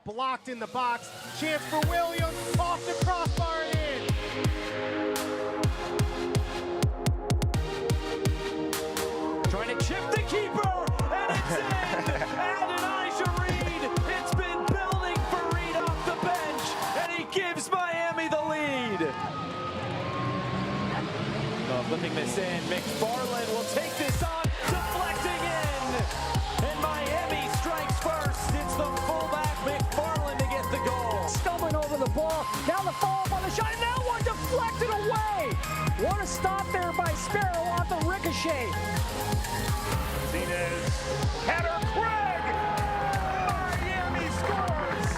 blocked in the box. Chance for Williams, off the crossbar and in. Trying to chip the keeper, and it's in! Elijah Reed, it's been building for Reed off the bench, and he gives Miami the lead. Flipping this in, McFarland will take this on, deflecting in, and Miami strikes first. It's the fullback McFarland to get the goal. Stumbling over the ball, now the follow-up on the shot, and now one deflected away. What a stop there by Sparrow off the ricochet. Martinez, header, Craig! Miami scores!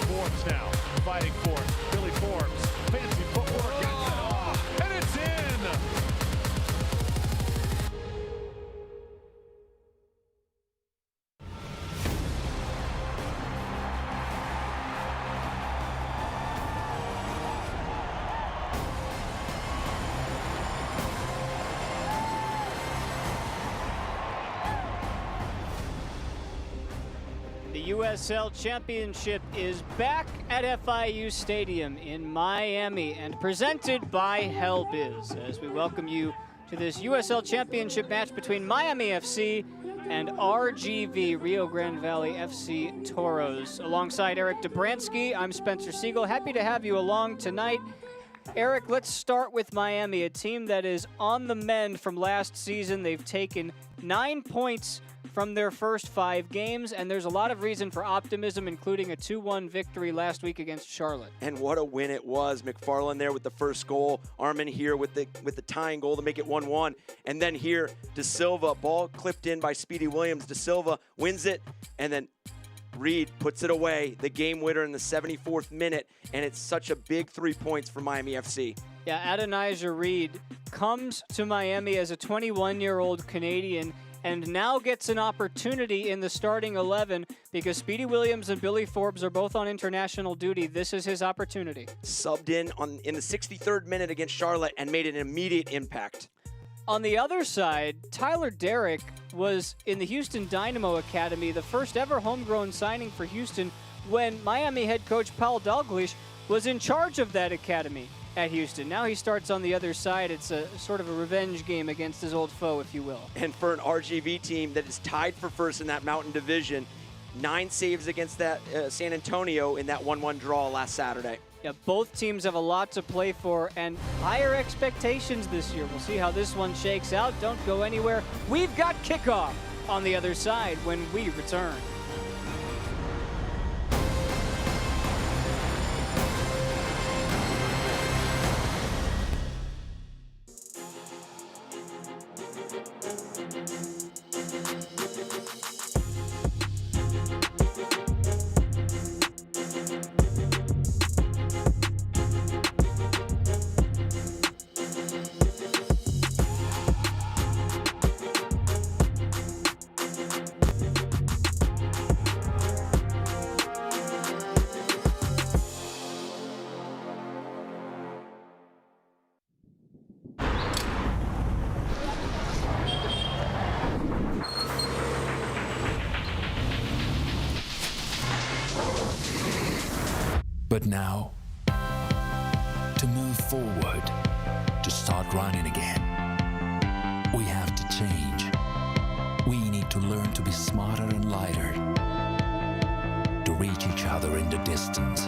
Forbes now, fighting for it. Billy Forbes, fancy footwork, gets it off, and it's in! The USL Championship is back at FIU Stadium in Miami and presented by Hellbiz as we welcome you to this USL Championship match between Miami FC and RGV, Rio Grande Valley FC Toros. Alongside Eric Dobransky, I'm Spencer Siegel. Happy to have you along tonight. Eric, let's start with Miami, a team that is on the mend from last season. They've taken 9 points from their first 5 games, and there's a lot of reason for optimism, including a 2-1 victory last week against Charlotte. And what a win it was. McFarland there with the first goal. Armin here with the tying goal to make it 1-1. And then here, De Silva, ball clipped in by Speedy Williams. De Silva wins it, and then Reed puts it away, the game winner in the 74th minute, and it's such a big 3 points for Miami FC. Yeah, Adonijah Reed comes to Miami as a 21-year-old Canadian and now gets an opportunity in the starting 11 because Speedy Williams and Billy Forbes are both on international duty. This is his opportunity. Subbed in the 63rd minute against Charlotte and made an immediate impact. On the other side, Tyler Derrick was in the Houston Dynamo Academy, the first ever homegrown signing for Houston when Miami head coach Paul Dalglish was in charge of that academy at Houston. Now he starts on the other side. It's a sort of a revenge game against his old foe, if you will. And for an RGV team that is tied for first in that Mountain Division, 9 saves against that San Antonio in that 1-1 draw last Saturday. Yeah, both teams have a lot to play for and higher expectations this year. We'll see how this one shakes out. Don't go anywhere. We've got Kickoff on the other side when we return. But now, to move forward, to start running again, we have to change. We need to learn to be smarter and lighter, to reach each other in the distance.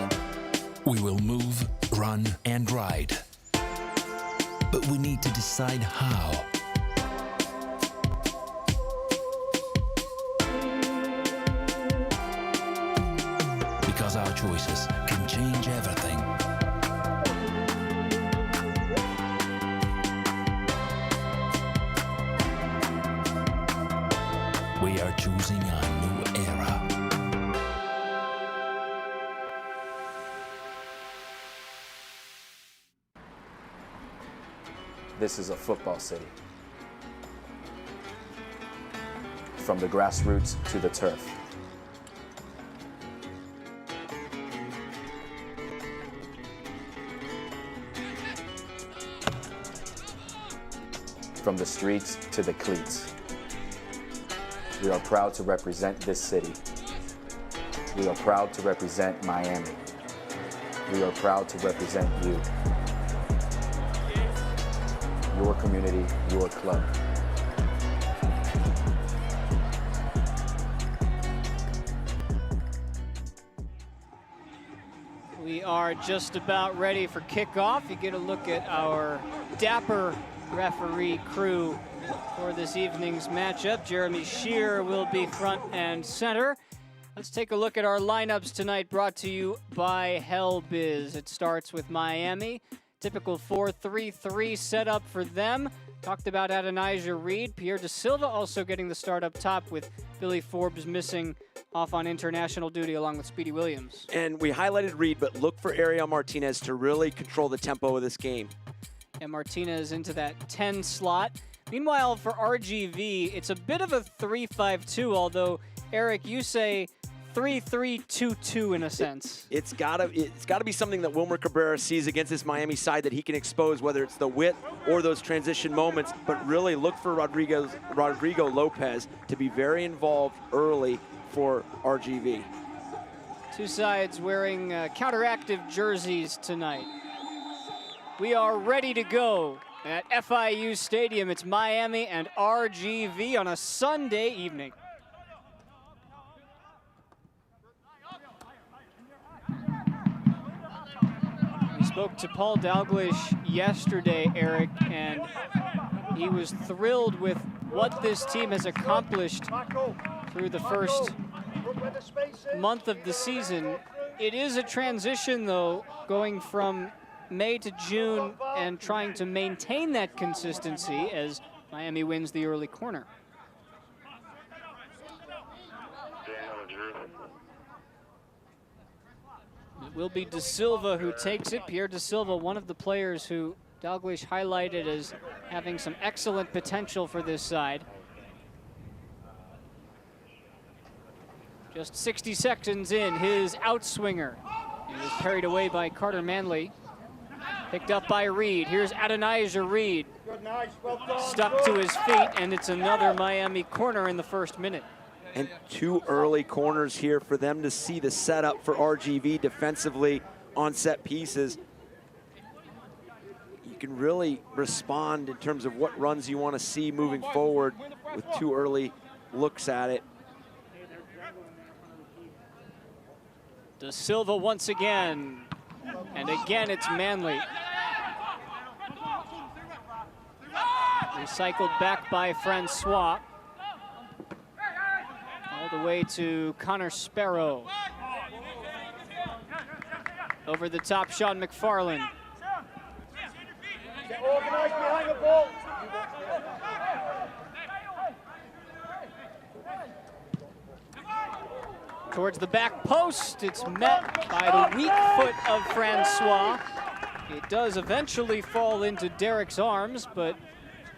We will move, run, and ride. But we need to decide how. Because our choices can change everything. We are choosing a new era. This is a football city. From the grassroots to the turf. From the streets to the cleats. We are proud to represent this city We are proud to represent Miami. We are proud to represent you. Your community, your club. We are just about ready for kickoff. You get a look at our dapper referee crew for this evening's matchup. Jeremy Shear will be front and center. Let's take a look at our lineups tonight, brought to you by HellBiz. It starts with Miami. Typical 4-3-3 setup for them. Talked about Adonijah Reed. Pierre Da Silva also getting the start up top, with Billy Forbes missing off on international duty along with Speedy Williams. And we highlighted Reed, but look for Ariel Martinez to really control the tempo of this game. And Martinez into that 10 slot. Meanwhile, for RGV, it's a bit of a 3-5-2, although, Eric, you say 3-3-2-2 in a sense. It's gotta be something that Wilmer Cabrera sees against this Miami side that he can expose, whether it's the width or those transition moments. But really look for Rodrigo Lopez to be very involved early for RGV. Two sides wearing counteractive jerseys tonight. We are ready to go at FIU Stadium. It's Miami and RGV on a Sunday evening. We spoke to Paul Dalglish yesterday, Eric, and he was thrilled with what this team has accomplished through the first month of the season. It is a transition, though, going from May to June and trying to maintain that consistency as Miami wins the early corner. It will be Da Silva who takes it. Pierre Da Silva, one of the players who Dalglish highlighted as having some excellent potential for this side. Just 60 seconds in, his outswinger. He was carried away by Carter Manley. Picked up by Reed. Here's Adonijah Reed. Stuck to his feet, and it's another Miami corner in the first minute. And two early corners here for them to see the setup for RGV defensively on set pieces. You can really respond in terms of what runs you want to see moving forward with two early looks at it. Da Silva once again, and again it's Manley. Recycled back by Francois. All the way to Connor Sparrow. Over the top, Sean McFarland. Get organized behind the ball. Towards the back post, it's met by the weak foot of Francois. It does eventually fall into Derek's arms, but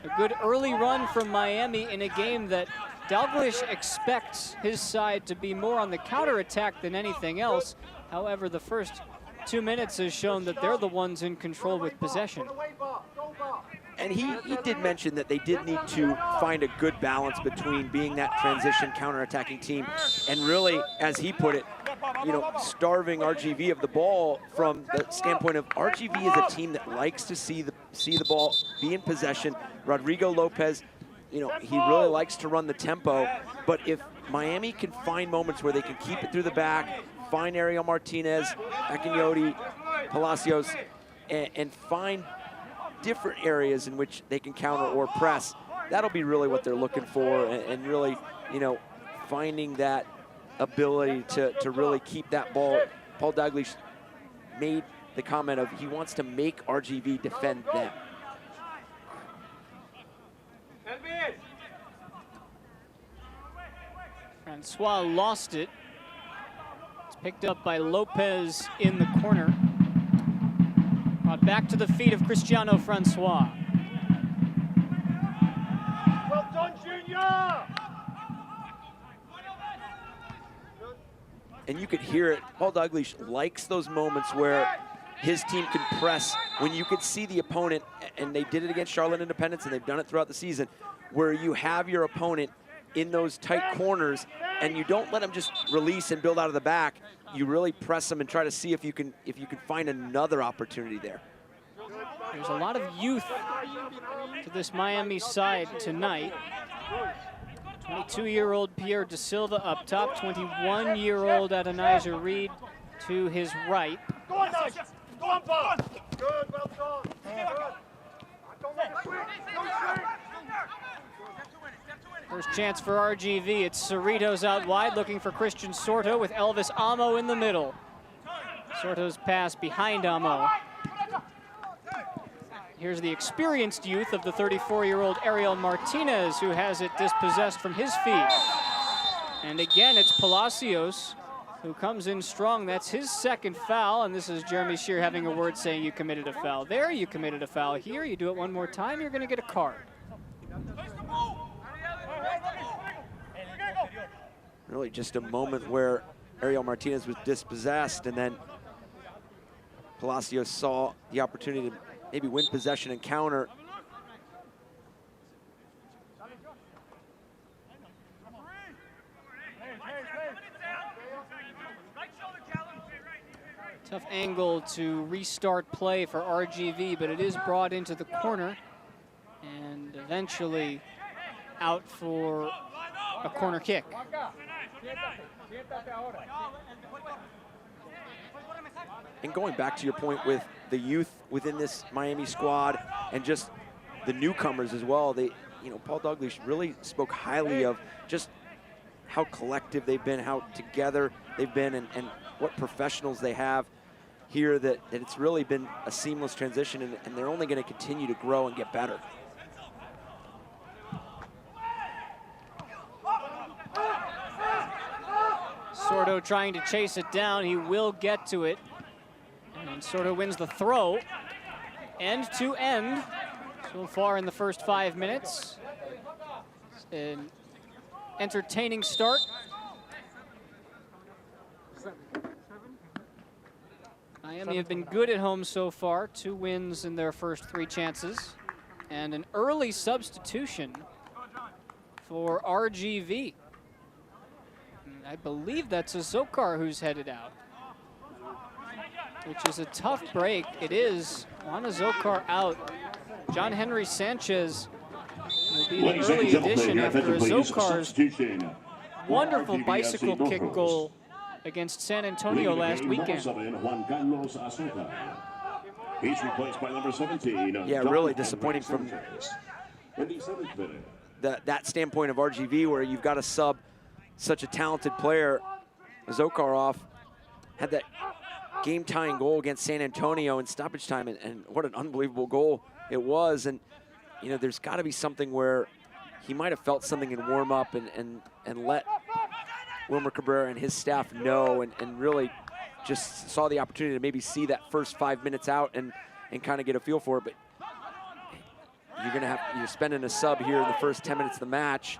a good early run from Miami in a game that Dalglish expects his side to be more on the counterattack than anything else. However, the first 2 minutes has shown that they're the ones in control with possession. And he did mention that they did need to find a good balance between being that transition counterattacking team and really, as he put it, you know, starving RGV of the ball from the standpoint of RGV is a team that likes to see the ball, be in possession. Rodrigo Lopez, you know, he really likes to run the tempo, but if Miami can find moments where they can keep it through the back, find Ariel Martinez, Akinyoti, Palacios, and find different areas in which they can counter or press, that'll be really what they're looking for, and really, you know, finding that ability to really keep that ball. Paul Dalglish made the comment of he wants to make RGV defend them. Francois lost it. It's picked up by Lopez in the corner. Brought back to the feet of Cristiano Francois. Well done, Junior! And you could hear it. Paul Dalglish likes those moments where his team can press, when you could see the opponent, and they did it against Charlotte Independence, and they've done it throughout the season, where you have your opponent in those tight corners, and you don't let them just release and build out of the back. You really press them and try to see if you can find another opportunity there. There's a lot of youth to this Miami side tonight. 22-year-old Pierre Da Silva up top, 21-year-old Adonijah Reed to his right. Go on, Dodge. Go on, Bob. Good, well done. First chance for RGV. It's Cerritos out wide looking for Christian Sorto with Elvis Amo in the middle. Sorto's pass behind Amo. Here's the experienced youth of the 34-year-old Ariel Martinez, who has it dispossessed from his feet. And again, it's Palacios who comes in strong. That's his second foul, and this is Jeremy Shear having a word saying you committed a foul there, you committed a foul here, you do it one more time, you're gonna get a card. Really just a moment where Ariel Martinez was dispossessed, and then Palacios saw the opportunity to maybe win possession and counter. Tough angle to restart play for RGV, but it is brought into the corner and eventually out for a corner kick. And going back to your point with the youth within this Miami squad and just the newcomers as well, they, you know, Paul Douglas really spoke highly of just how collective they've been, how together they've been, and what professionals they have here, that it's really been a seamless transition, and they're only going to continue to grow and get better. Sorto trying to chase it down. He will get to it. And Sorto wins the throw. End to end so far in the first 5 minutes. An entertaining start. Miami have been good at home so far. 2 wins in their first 3 chances. And an early substitution for RGV. I believe that's Azokar who's headed out, which is a tough break. It is. Juan Azokar out. John Henry Sanchez will be the early addition after Azokar's wonderful bicycle kick goal against San Antonio last weekend. He's replaced by number 17. Yeah, really disappointing from that standpoint of RGV, where you've got to sub such a talented player. Zokaroff had that game-tying goal against San Antonio in stoppage time, and what an unbelievable goal it was. And you know, there's got to be something where he might have felt something in warm-up and let Wilmer Cabrera and his staff know, and really just saw the opportunity to maybe see that first 5 minutes out and kind of get a feel for it. But you're spending a sub here in the first 10 minutes of the match.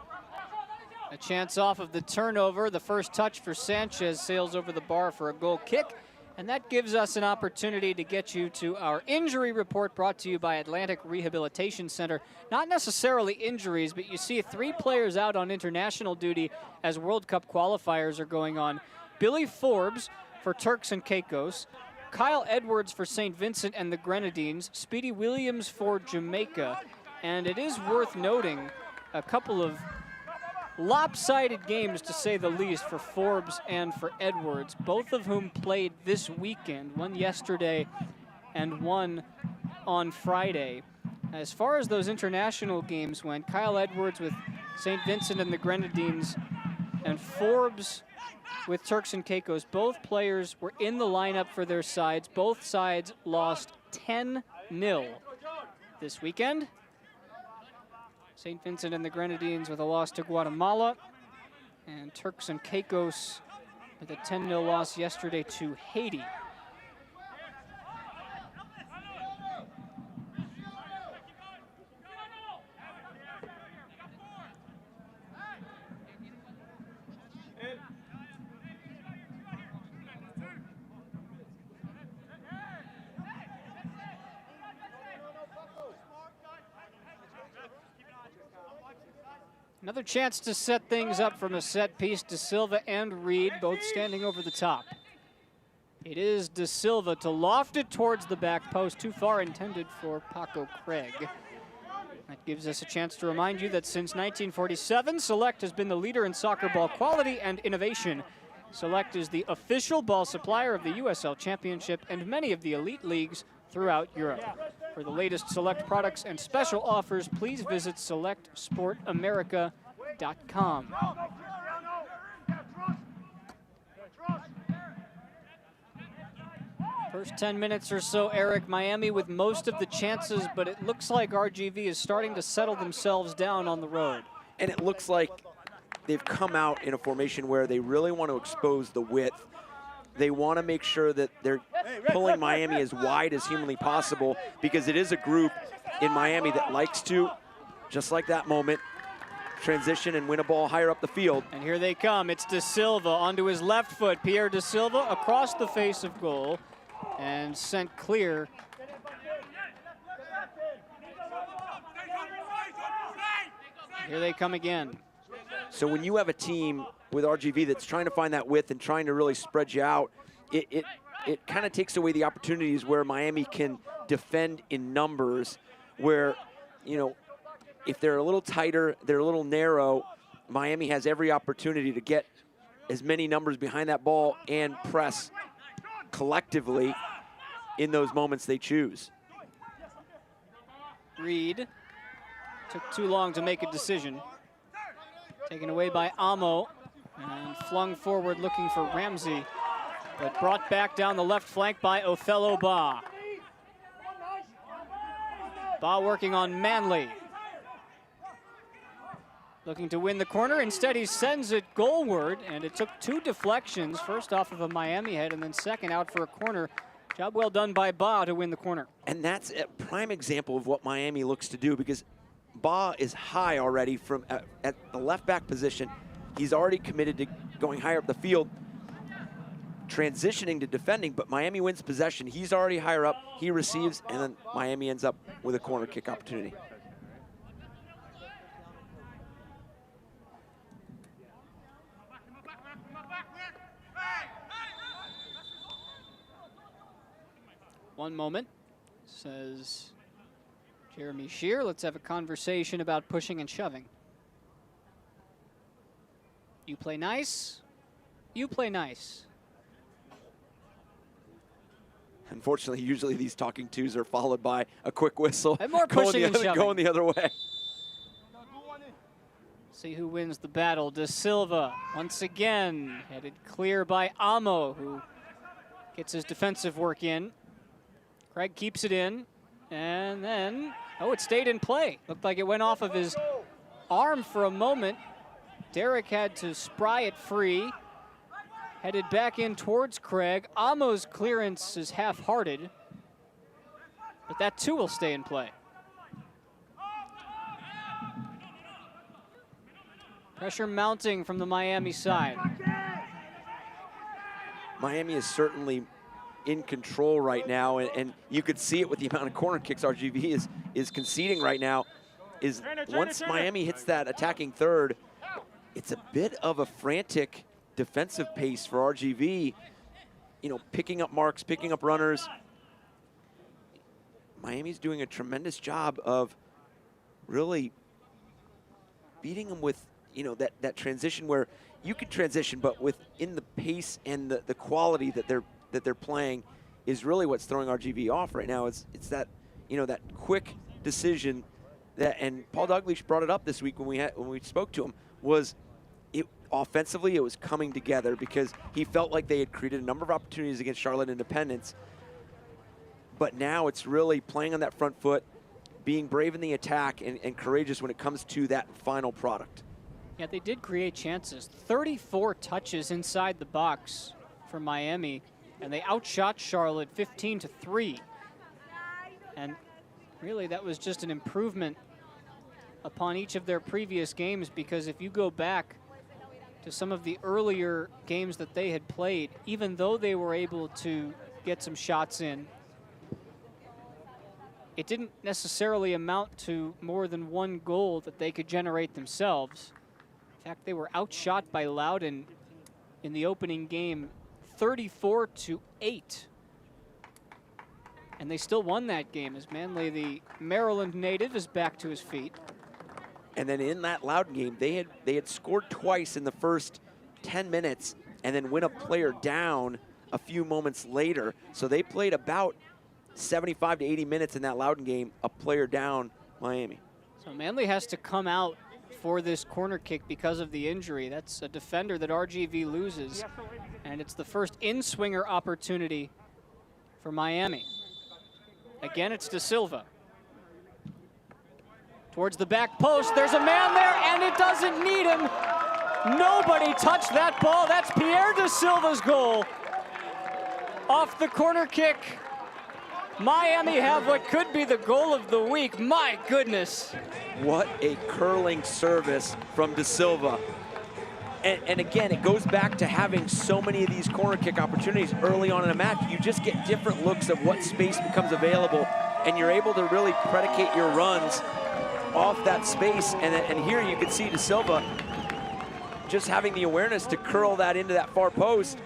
A chance off of the turnover. The first touch for Sanchez sails over the bar for a goal kick. And that gives us an opportunity to get you to our injury report, brought to you by Atlantic Rehabilitation Center. Not necessarily injuries, but you see 3 players out on international duty as World Cup qualifiers are going on. Billy Forbes for Turks and Caicos, Kyle Edwards for St. Vincent and the Grenadines, Speedy Williams for Jamaica. And it is worth noting a couple of lopsided games, to say the least, for Forbes and for Edwards, both of whom played this weekend, one yesterday and one on Friday. As far as those international games went, Kyle Edwards with St. Vincent and the Grenadines and Forbes with Turks and Caicos, both players were in the lineup for their sides. Both sides lost 10-0 this weekend. St. Vincent and the Grenadines with a loss to Guatemala, and Turks and Caicos with a 10-0 loss yesterday to Haiti. Another chance to set things up from a set piece. De Silva and Reed both standing over the top. It is De Silva to loft it towards the back post, too far intended for Paco Craig. That gives us a chance to remind you that since 1947, Select has been the leader in soccer ball quality and innovation. Select is the official ball supplier of the USL Championship and many of the elite leagues throughout Europe. For the latest Select products and special offers, please visit selectsportamerica.com. First 10 minutes or so, Eric, Miami with most of the chances, but it looks like RGV is starting to settle themselves down on the road. And it looks like they've come out in a formation where they really want to expose the width. They want to make sure that they're pulling Miami as wide as humanly possible, because it is a group in Miami that likes to, just like that moment, transition and win a ball higher up the field. And here they come. It's De Silva onto his left foot. Pierre De Silva across the face of goal and sent clear. Here they come again. So when you have a team with RGV that's trying to find that width and trying to really spread you out, it kind of takes away the opportunities where Miami can defend in numbers, where, you know, if they're a little tighter, they're a little narrow, Miami has every opportunity to get as many numbers behind that ball and press collectively in those moments they choose. Reed took too long to make a decision. Taken away by Amo and flung forward looking for Ramsey, but brought back down the left flank by Othello Ba. Ba working on Manley. Looking to win the corner. Instead, he sends it goalward, and it took two deflections, first off of a Miami head and then second out for a corner. Job well done by Ba to win the corner. And that's a prime example of what Miami looks to do, because Ba is high already from at the left back position. He's already committed to going higher up the field, transitioning to defending, but Miami wins possession. He's already higher up, he receives, and then Miami ends up with a corner kick opportunity. One moment, says Jeremy Shear. Let's have a conversation about pushing and shoving. You play nice, you play nice. Unfortunately, usually these talking twos are followed by a quick whistle. And more pushing and shoving. Going the other way. See who wins the battle. De Silva, once again, headed clear by Amo, who gets his defensive work in. Craig keeps it in, and then, oh, it stayed in play. Looked like it went off of his arm for a moment. Derek had to spry it free. Headed back in towards Craig. Amo's clearance is half-hearted, but that too will stay in play. Pressure mounting from the Miami side. Miami is certainly in control right now, and you could see it with the amount of corner kicks RGV is conceding right now. Once Miami hits that attacking third, it's a bit of a frantic defensive pace for RGV, you know, picking up marks, picking up runners. Miami's doing a tremendous job of really beating them with, you know, that transition where you can transition, but within the pace and the quality that they're playing is really what's throwing RGV off right now. It's that, you know, that quick decision that, and Paul Dalglish brought it up this week when we spoke to him, was offensively it was coming together, because he felt like they had created a number of opportunities against Charlotte Independence, but now it's really playing on that front foot, being brave in the attack and courageous when it comes to that final product. Yeah, they did create chances. 34 touches inside the box for Miami, and they outshot Charlotte 15-3. And really that was just an improvement upon each of their previous games, because if you go back to some of the earlier games that they had played, even though they were able to get some shots in, it didn't necessarily amount to more than one goal that they could generate themselves. In fact, they were outshot by Loudoun in the opening game 34-8. And they still won that game as Manley, the Maryland native, is back to his feet. And then in that Loudoun game, they had scored twice in the first 10 minutes and then win a player down a few moments later. So they played about 75 to 80 minutes in that Loudoun game, a player down Miami. So Manley has to come out for this corner kick because of the injury. That's a defender that RGV loses. And it's the first in-swinger opportunity for Miami. Again, it's De Silva. Towards the back post, there's a man there, and it doesn't need him. Nobody touched that ball. That's Pierre De Silva's goal. Off the corner kick. Miami have what could be the goal of the week. My goodness. What a curling service from De Silva. And again, it goes back to having so many of these corner kick opportunities early on in a match. You just get different looks of what space becomes available, and you're able to really predicate your runs off that space. And here you can see De Silva just having the awareness to curl that into that far post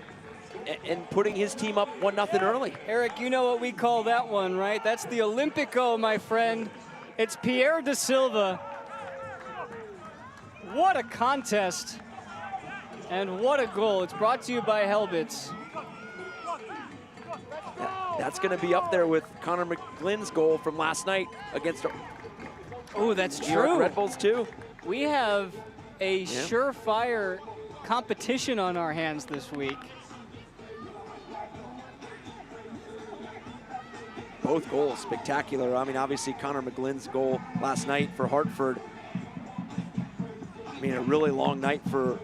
and putting his team up 1-0 early. Eric, you know what we call that one, right? That's the Olympico, my friend. It's Pierre De Silva. What a contest. And what a goal. It's brought to you by Helbits. That's going to be up there with Connor McGlynn's goal from last night against Oh, that's New York true. Red Bulls too. We have a surefire competition on our hands this week. Both goals spectacular. I mean, obviously Connor McGlynn's goal last night for Hartford. I mean, a really long night for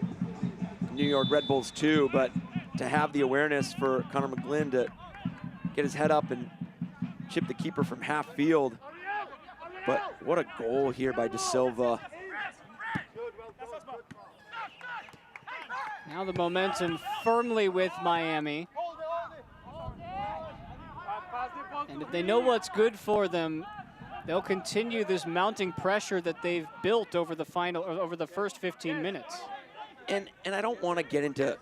New York Red Bulls too, but to have the awareness for Connor McGlynn to get his head up and chip the keeper from half field. But what a goal here by De Silva. Now the momentum firmly with Miami. And if they know what's good for them, they'll continue this mounting pressure that they've built over the first 15 minutes. And I don't want to get into,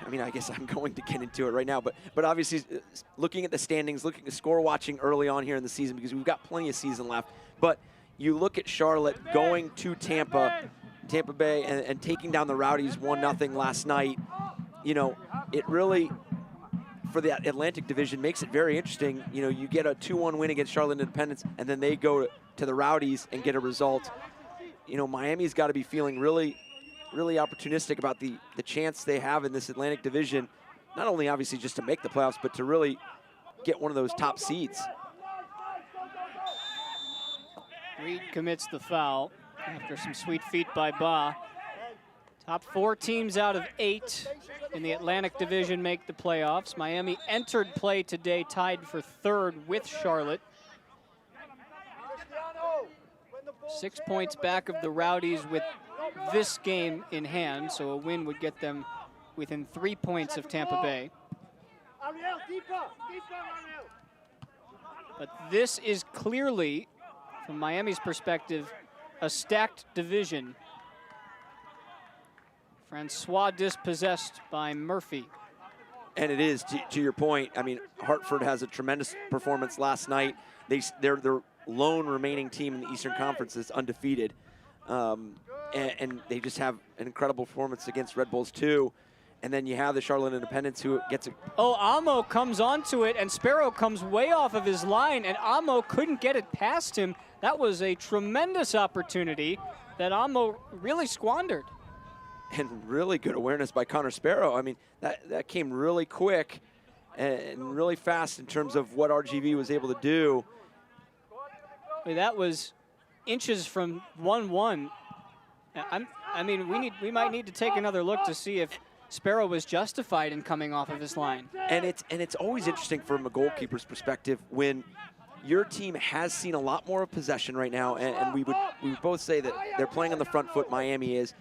I mean, I guess I'm going to get into it right now, but obviously looking at the standings, looking at score watching early on here in the season, because we've got plenty of season left. But you look at Charlotte going to Tampa Bay and taking down the Rowdies 1-0 last night. You know, it really, for the Atlantic Division, makes it very interesting. You know, you get a 2-1 win against Charlotte Independence, and then they go to the Rowdies and get a result. You know, Miami's got to be feeling really opportunistic about the chance they have in this Atlantic Division, not only obviously just to make the playoffs, but to really get one of those top seeds. Reed commits the foul after some sweet feet by Ba. Top 4 teams out of 8 in the Atlantic Division make the playoffs. Miami entered play today tied for 3rd with Charlotte. 6 points back of the Rowdies with this game in hand, so a win would get them within 3 points of Tampa Bay. But this is clearly, from Miami's perspective, a stacked division. Francois dispossessed by Murphy. And it is, to your point, I mean, Hartford has a tremendous performance last night. They're their lone remaining team in the Eastern Conference is undefeated. And they just have an incredible performance against Red Bulls too. And then you have the Charlotte Independence who gets a... Oh, Amo comes onto it, and Sparrow comes way off of his line, and Amo couldn't get it past him. That was a tremendous opportunity that Amo really squandered. And really good awareness by Connor Sparrow. I mean, that came really quick and really fast in terms of what RGV was able to do. I mean, that was inches from 1-1. I mean, we might need to take another look to see if Sparrow was justified in coming off of his line. And it's always interesting from a goalkeeper's perspective when your team has seen a lot more of possession right now, and we would both say that they're playing on the front foot, Miami is,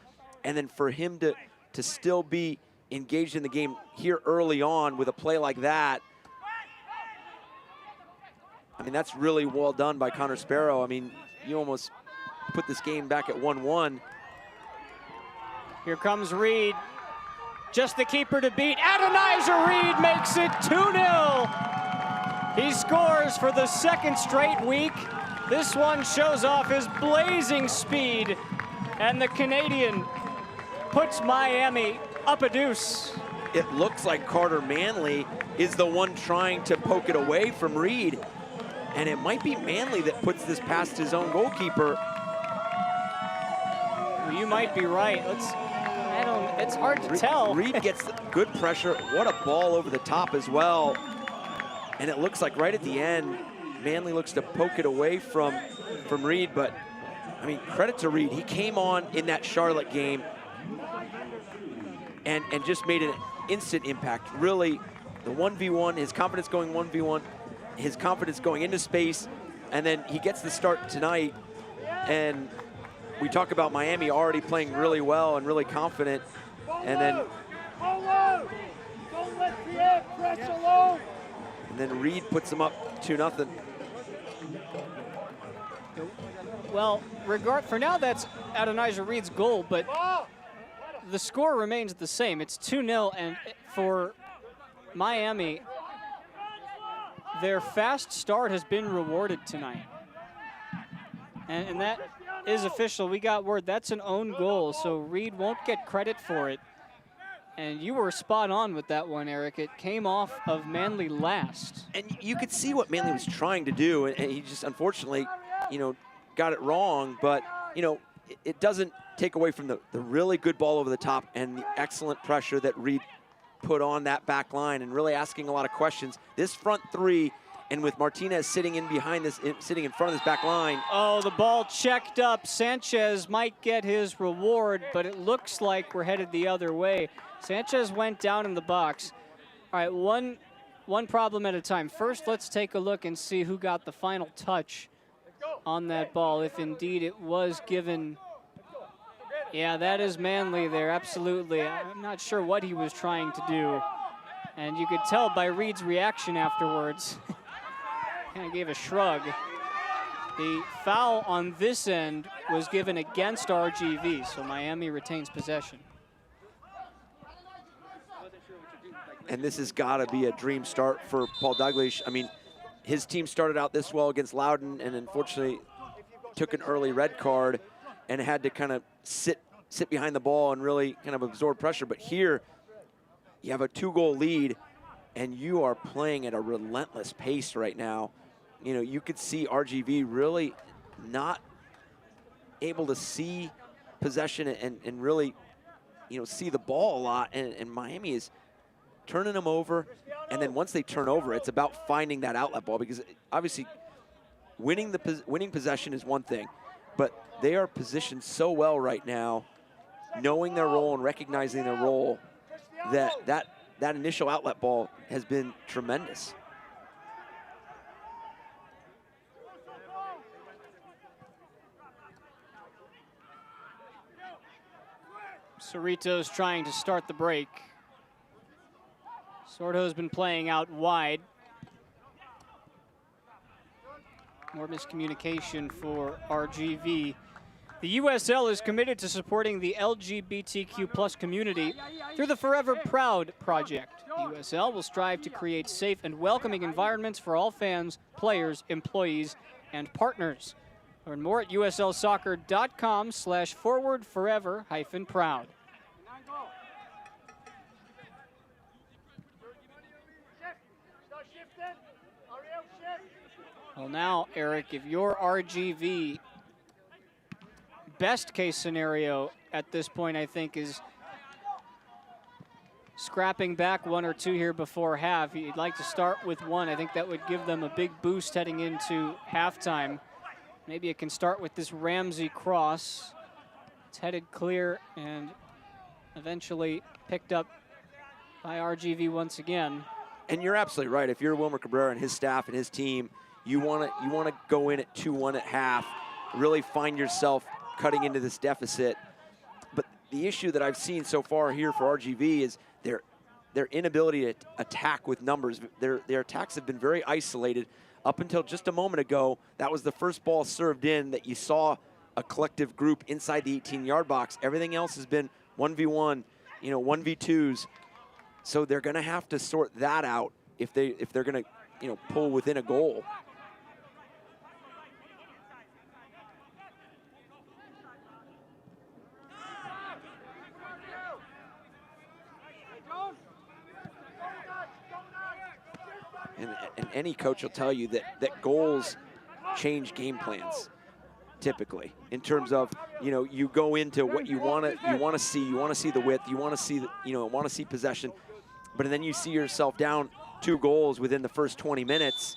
and then for him to still be engaged in the game here early on with a play like that, I mean, that's really well done by Connor Sparrow. I mean, you almost put this game back at 1-1. Here comes Reed. Just the keeper to beat. Adonijah Reed makes it 2-0. He scores for the second straight week. This one shows off his blazing speed, and the Canadian puts Miami up a deuce. It looks like Carter Manley is the one trying to poke it away from Reed. And it might be Manley that puts this past his own goalkeeper. Well, you might be right. It's hard to tell. Reed gets good pressure. What a ball over the top as well. And it looks like right at the end, Manley looks to poke it away from Reed. But, I mean, credit to Reed. He came on in that Charlotte game and just made an instant impact. Really, the 1v1, his confidence going 1v1, his confidence going into space, and then he gets the start tonight. And we talk about Miami already playing really well and really confident. And then Reed puts them up 2-0. Well, for now, that's Adonijah Reed's goal, but the score remains the same. It's 2-0, and for Miami, their fast start has been rewarded tonight. And that is official. We got word that's an own goal, so Reed won't get credit for it. And you were spot on with that one, Eric. It came off of Manley last. And you could see what Manley was trying to do, and he just unfortunately, got it wrong. But, it doesn't take away from the really good ball over the top and the excellent pressure that Reed put on that back line and really asking a lot of questions. This front three, and with Martinez sitting in front of this back line. Oh, the ball checked up. Sanchez might get his reward, but it looks like we're headed the other way. Sanchez went down in the box. All right, one problem at a time. First, let's take a look and see who got the final touch on that ball, if indeed it was given. Yeah, that is Manley there, absolutely. I'm not sure what he was trying to do. And you could tell by Reed's reaction afterwards. Kind of gave a shrug. The foul on this end was given against RGV, so Miami retains possession. And this has got to be a dream start for Paul Douglas. I mean, his team started out this well against Loudoun and unfortunately took an early red card and had to kind of sit behind the ball and really kind of absorb pressure. But here, you have a 2-goal lead and you are playing at a relentless pace right now. You could see RGV really not able to see possession and really, see the ball a lot. And Miami is turning them over. And then once they turn over, it's about finding that outlet ball, because obviously winning possession is one thing, but they are positioned so well right now, knowing their role and recognizing their role, that initial outlet ball has been tremendous. Cerrito's trying to start the break. Sordo's been playing out wide. More miscommunication for RGV. The USL is committed to supporting the LGBTQ+ community through the Forever Proud project. The USL will strive to create safe and welcoming environments for all fans, players, employees, and partners. Learn more at uslsoccer.com/forwardforever-proud. Well, now, Eric, if you're RGV, best case scenario at this point, I think, is scrapping back 1 or 2 here before half. You'd like to start with 1. I think that would give them a big boost heading into halftime. Maybe it can start with this Ramsey cross. It's headed clear and eventually picked up by RGV once again. And you're absolutely right. If you're Wilmer Cabrera and his staff and his team, you want to go in at 2-1 at half, really find yourself cutting into this deficit. But the issue that I've seen so far here for RGV is their inability to attack with numbers. Their attacks have been very isolated. Up until just a moment ago, that was the first ball served in that you saw a collective group inside the 18-yard box. Everything else has been 1v1, 1v2s. So they're going to have to sort that out if they're going to, pull within a goal. And any coach will tell you that goals change game plans, typically, in terms of, you go into what you want to see. You want to see the width. You want to see, want to see possession. But then you see yourself down 2 goals within the first 20 minutes.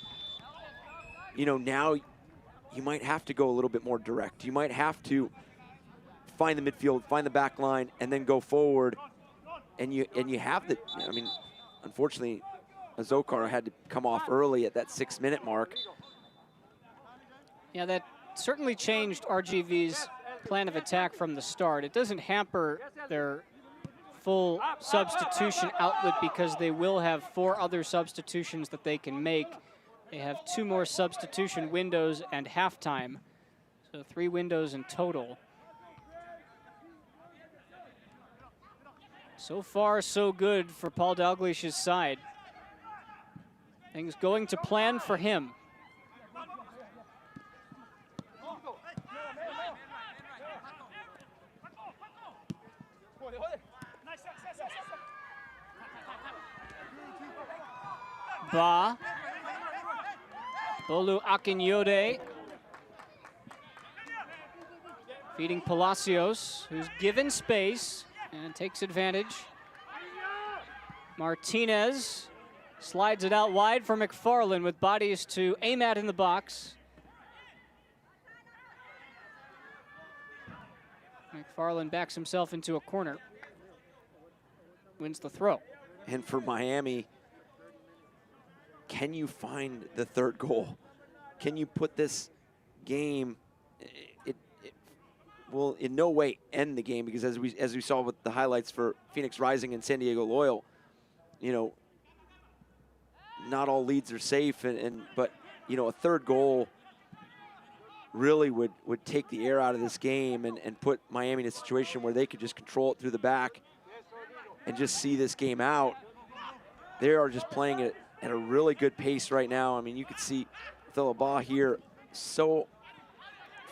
Now you might have to go a little bit more direct. You might have to find the midfield, find the back line, and then go forward. And you have the, unfortunately, Azokar had to come off early at that 6-minute mark. Yeah, that certainly changed RGV's plan of attack from the start. It doesn't hamper their full substitution outlet because they will have 4 other substitutions that they can make. They have 2 more substitution windows and halftime, so 3 windows in total. So far, so good for Paul Dalglish's side. Things going to plan for him. Ba. Bolu Akinyode. Feeding Palacios, who's given space and takes advantage. Martinez slides it out wide for McFarland with bodies to aim at in the box. McFarland backs himself into a corner. Wins the throw. And for Miami, can you find the 3rd goal? Can you put this game, it will in no way end the game, because as we saw with the highlights for Phoenix Rising and San Diego Loyal, not all leads are safe, but a 3rd goal really would take the air out of this game and put Miami in a situation where they could just control it through the back and just see this game out. They are just playing it at a really good pace right now. You could see Philibba here so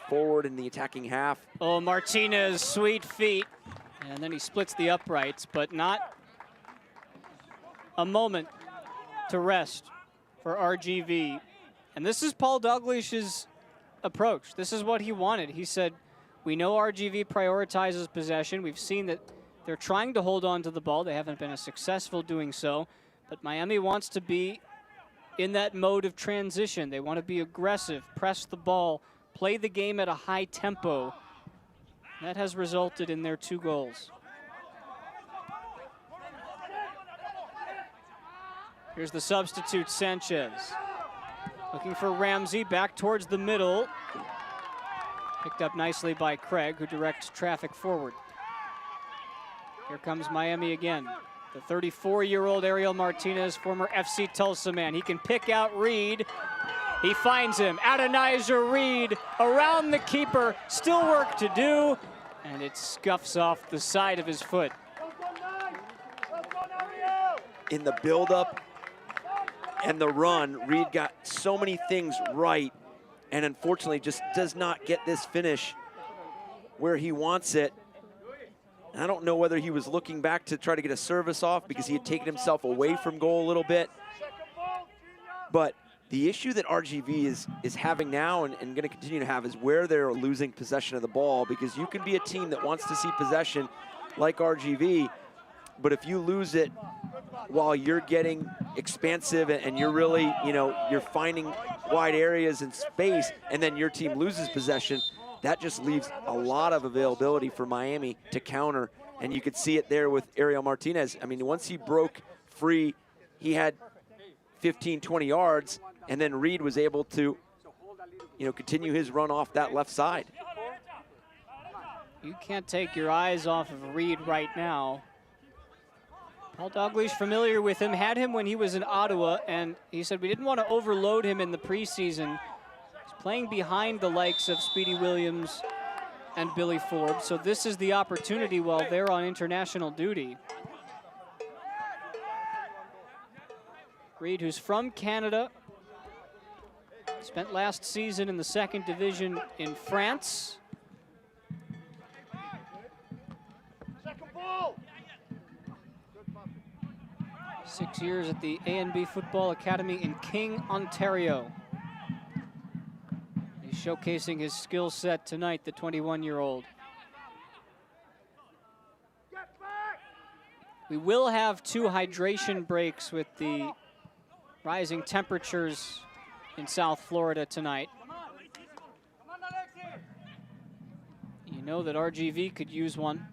forward in the attacking half. Oh, Martinez, sweet feet. And then he splits the uprights, but not a moment to rest for RGV. And this is Paul Dalglish's approach. This is what he wanted. He said, we know RGV prioritizes possession. We've seen that they're trying to hold on to the ball. They haven't been as successful doing so. But Miami wants to be in that mode of transition. They want to be aggressive, press the ball, play the game at a high tempo. That has resulted in their 2 goals. Here's the substitute, Sanchez. Looking for Ramsey, back towards the middle. Picked up nicely by Craig, who directs traffic forward. Here comes Miami again. The 34-year-old Ariel Martinez, former FC Tulsa man. He can pick out Reed. He finds him. Adonijah Reed around the keeper. Still work to do. And it scuffs off the side of his foot. In the build-up and the run, Reed got so many things right, and unfortunately just does not get this finish where he wants it. I don't know whether he was looking back to try to get a service off because he had taken himself away from goal a little bit. But the issue that RGV is having now and going to continue to have is where they're losing possession of the ball, because you can be a team that wants to see possession like RGV, but if you lose it while you're getting expansive and you're really, you're finding wide areas and space, and then your team loses possession, that just leaves a lot of availability for Miami to counter. And you could see it there with Ariel Martinez. Once he broke free, he had 15, 20 yards, and then Reed was able to, continue his run off that left side. You can't take your eyes off of Reed right now. Paul Dalglish, familiar with him, had him when he was in Ottawa, and he said we didn't want to overload him in the preseason. He's playing behind the likes of Speedy Williams and Billy Forbes, so this is the opportunity while they're on international duty. Reed, who's from Canada, spent last season in the 2nd division in France. 6 years at the A&B Football Academy in King, Ontario. He's showcasing his skill set tonight, the 21-year-old. We will have 2 hydration breaks with the rising temperatures in South Florida tonight. You know that RGV could use one.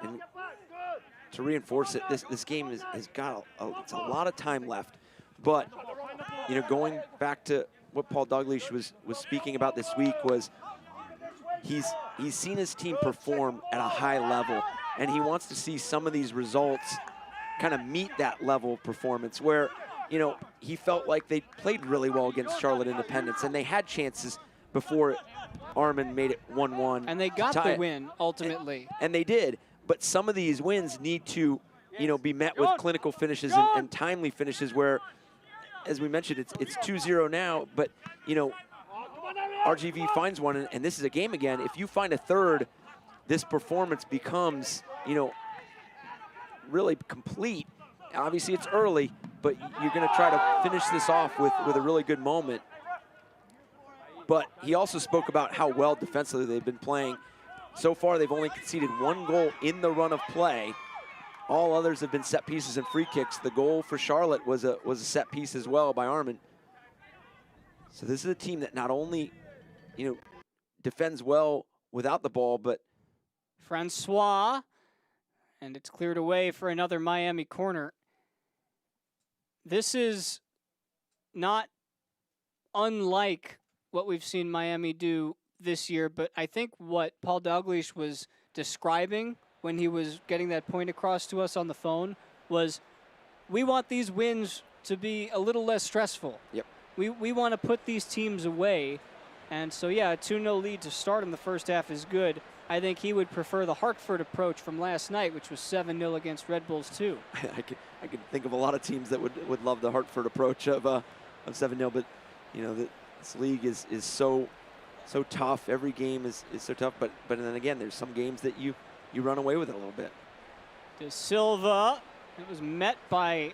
And to reinforce it, this game has got it's a lot of time left. But, you know, going back to what Paul Dalglish was speaking about this week was he's seen his team perform at a high level, and he wants to see some of these results kind of meet that level of performance where, you know, he felt like they played really well against Charlotte Independence, and they had chances before Armin made it 1-1. And they got the win, ultimately. And they did. But some of these wins need to, you know, be met with clinical finishes and timely finishes where, as we mentioned, it's 2-0 now, but, you know, RGV finds one, and this is a game again. If you find a third, this performance becomes, you know, really complete. Obviously, it's early, but you're going to try to finish this off with a really good moment. But he also spoke about how well defensively they've been playing. So far, they've only conceded 1 goal in the run of play. All others have been set pieces and free kicks. The goal for Charlotte was a set piece as well by Armin. So this is a team that not only, you know, defends well without the ball, but Francois, and it's cleared away for another Miami corner. This is not unlike what we've seen Miami do this year, but I think what Paul Dalglish was describing when he was getting that point across to us on the phone was, we want these wins to be a little less stressful. Yep. We want to put these teams away, and so yeah, a 2-0 lead to start in the first half is good. I think he would prefer the Hartford approach from last night, which was 7-0 against Red Bulls 2. I could think of a lot of teams that would love the Hartford approach of 7-0, but you know, this league is so tough. Every game is so tough, but then again, there's some games that you run away with it a little bit. De Silva, it was met by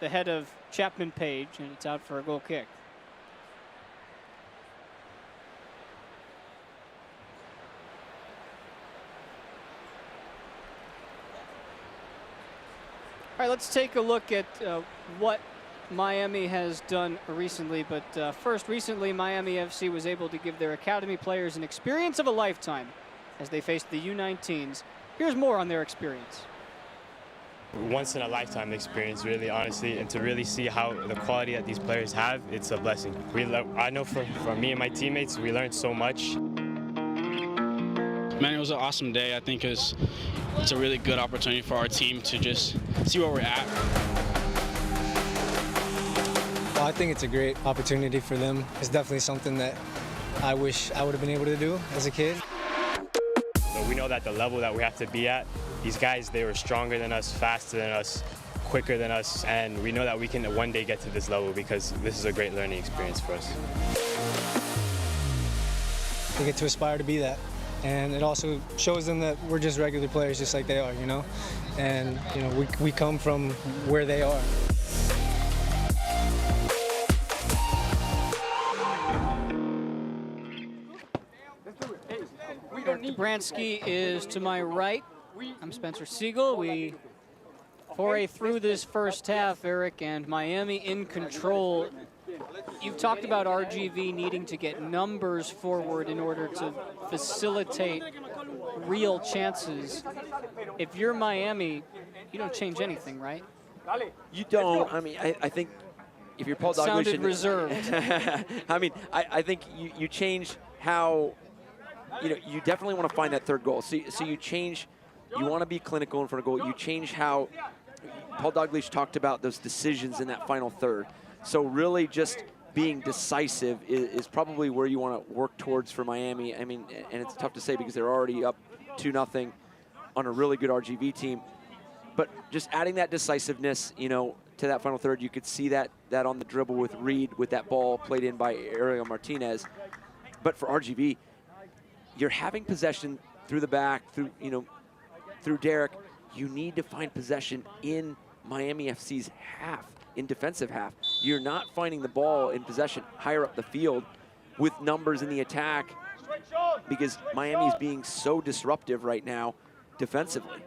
the head of Chapman Page, and it's out for a goal kick. All right, let's take a look at what Miami has done recently. But first, recently, Miami FC was able to give their academy players an experience of a lifetime as they faced the U19s. Here's more on their experience. Once in a lifetime experience, really, honestly, and to really see how the quality that these players have, it's a blessing. I know for me and my teammates, we learned so much. Man, it was an awesome day. I think it's a really good opportunity for our team to just see where we're at. Well, I think it's a great opportunity for them. It's definitely something that I wish I would have been able to do as a kid. But we know that the level that we have to be at, these guys, they were stronger than us, faster than us, quicker than us, and we know that we can one day get to this level because this is a great learning experience for us. They get to aspire to be that. And it also shows them that we're just regular players just like they are, you know? And, you know, we come from where they are. Bransky is to my right. I'm Spencer Siegel. We foray through this first half, Eric, and Miami in control. You've talked about RGV needing to get numbers forward in order to facilitate real chances. If you're Miami, you don't change anything, right? You don't. I mean, I think if you're Paul Dalglish, sounded reserved. I mean, I think you change how you know, you definitely want to find that third goal. So you change, you want to be clinical in front of goal. You change how Paul Dalglish talked about those decisions in that final third. So really just being decisive is probably where you want to work towards for Miami. I mean, and it's tough to say because they're already up 2-0 on a really good RGV team. But just adding that decisiveness, you know, to that final third, you could see that on the dribble with Reed with that ball played in by Ariel Martinez. But for RGV, you're having possession through the back, through, you know, through Derek. You need to find possession in Miami FC's half, in defensive half. You're not finding the ball in possession higher up the field with numbers in the attack because Miami's being so disruptive right now defensively.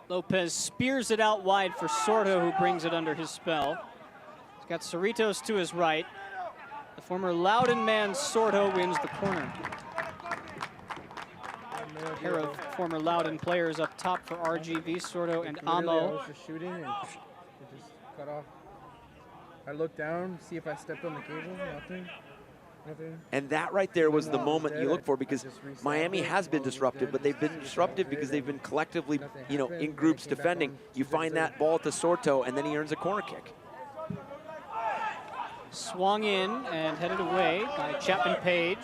Lopez spears it out wide for Sordo, who brings it under his spell. He's got Cerritos to his right. The former Loudon man, Sordo, wins the corner. A pair of former Loudon players up top for RGV, Sordo and Amo. I was just shooting and it just cut off. I looked down, see if I stepped on the cable, nothing. And that right there was the moment you look for, because Miami has been disruptive, but they've been disruptive because they've been collectively, you know, in groups defending. You find that ball to Sorto, and then he earns a corner kick. Swung in and headed away by Chapman Page.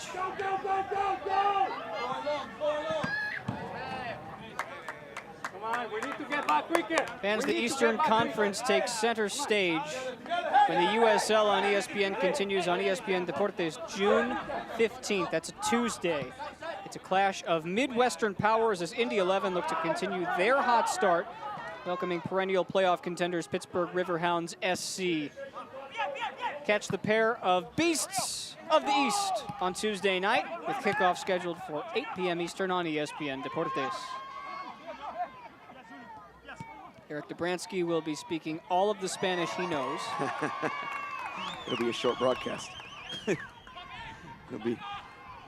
We need to get back quicker. Fans, the Eastern Conference takes center stage when the USL on ESPN continues on ESPN Deportes June 15th. That's a Tuesday. It's a clash of Midwestern powers as Indy 11 look to continue their hot start, welcoming perennial playoff contenders Pittsburgh Riverhounds SC. Catch the pair of beasts of the East on Tuesday night with kickoff scheduled for 8 p.m. Eastern on ESPN Deportes. Eric Dobransky will be speaking all of the Spanish he knows. It'll be a short broadcast. It'll be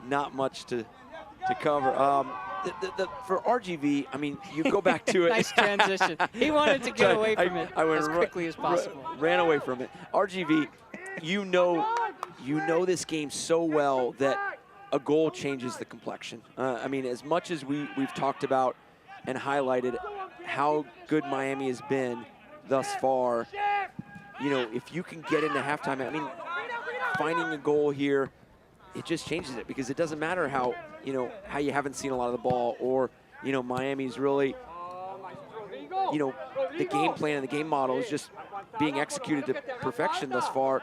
not much to cover. For RGV, I mean, you go back to it. Nice transition. He wanted to get away from it as quickly as possible. Ran away from it. RGV, you know this game so well that a goal changes the complexion. I mean, as much as we've talked about and highlighted how good Miami has been thus far, you know, if you can get into halftime, I mean, finding a goal here, it just changes it, because it doesn't matter how, you know, how you haven't seen a lot of the ball, or, you know, Miami's really, you know, the game plan and the game model is just being executed to perfection thus far.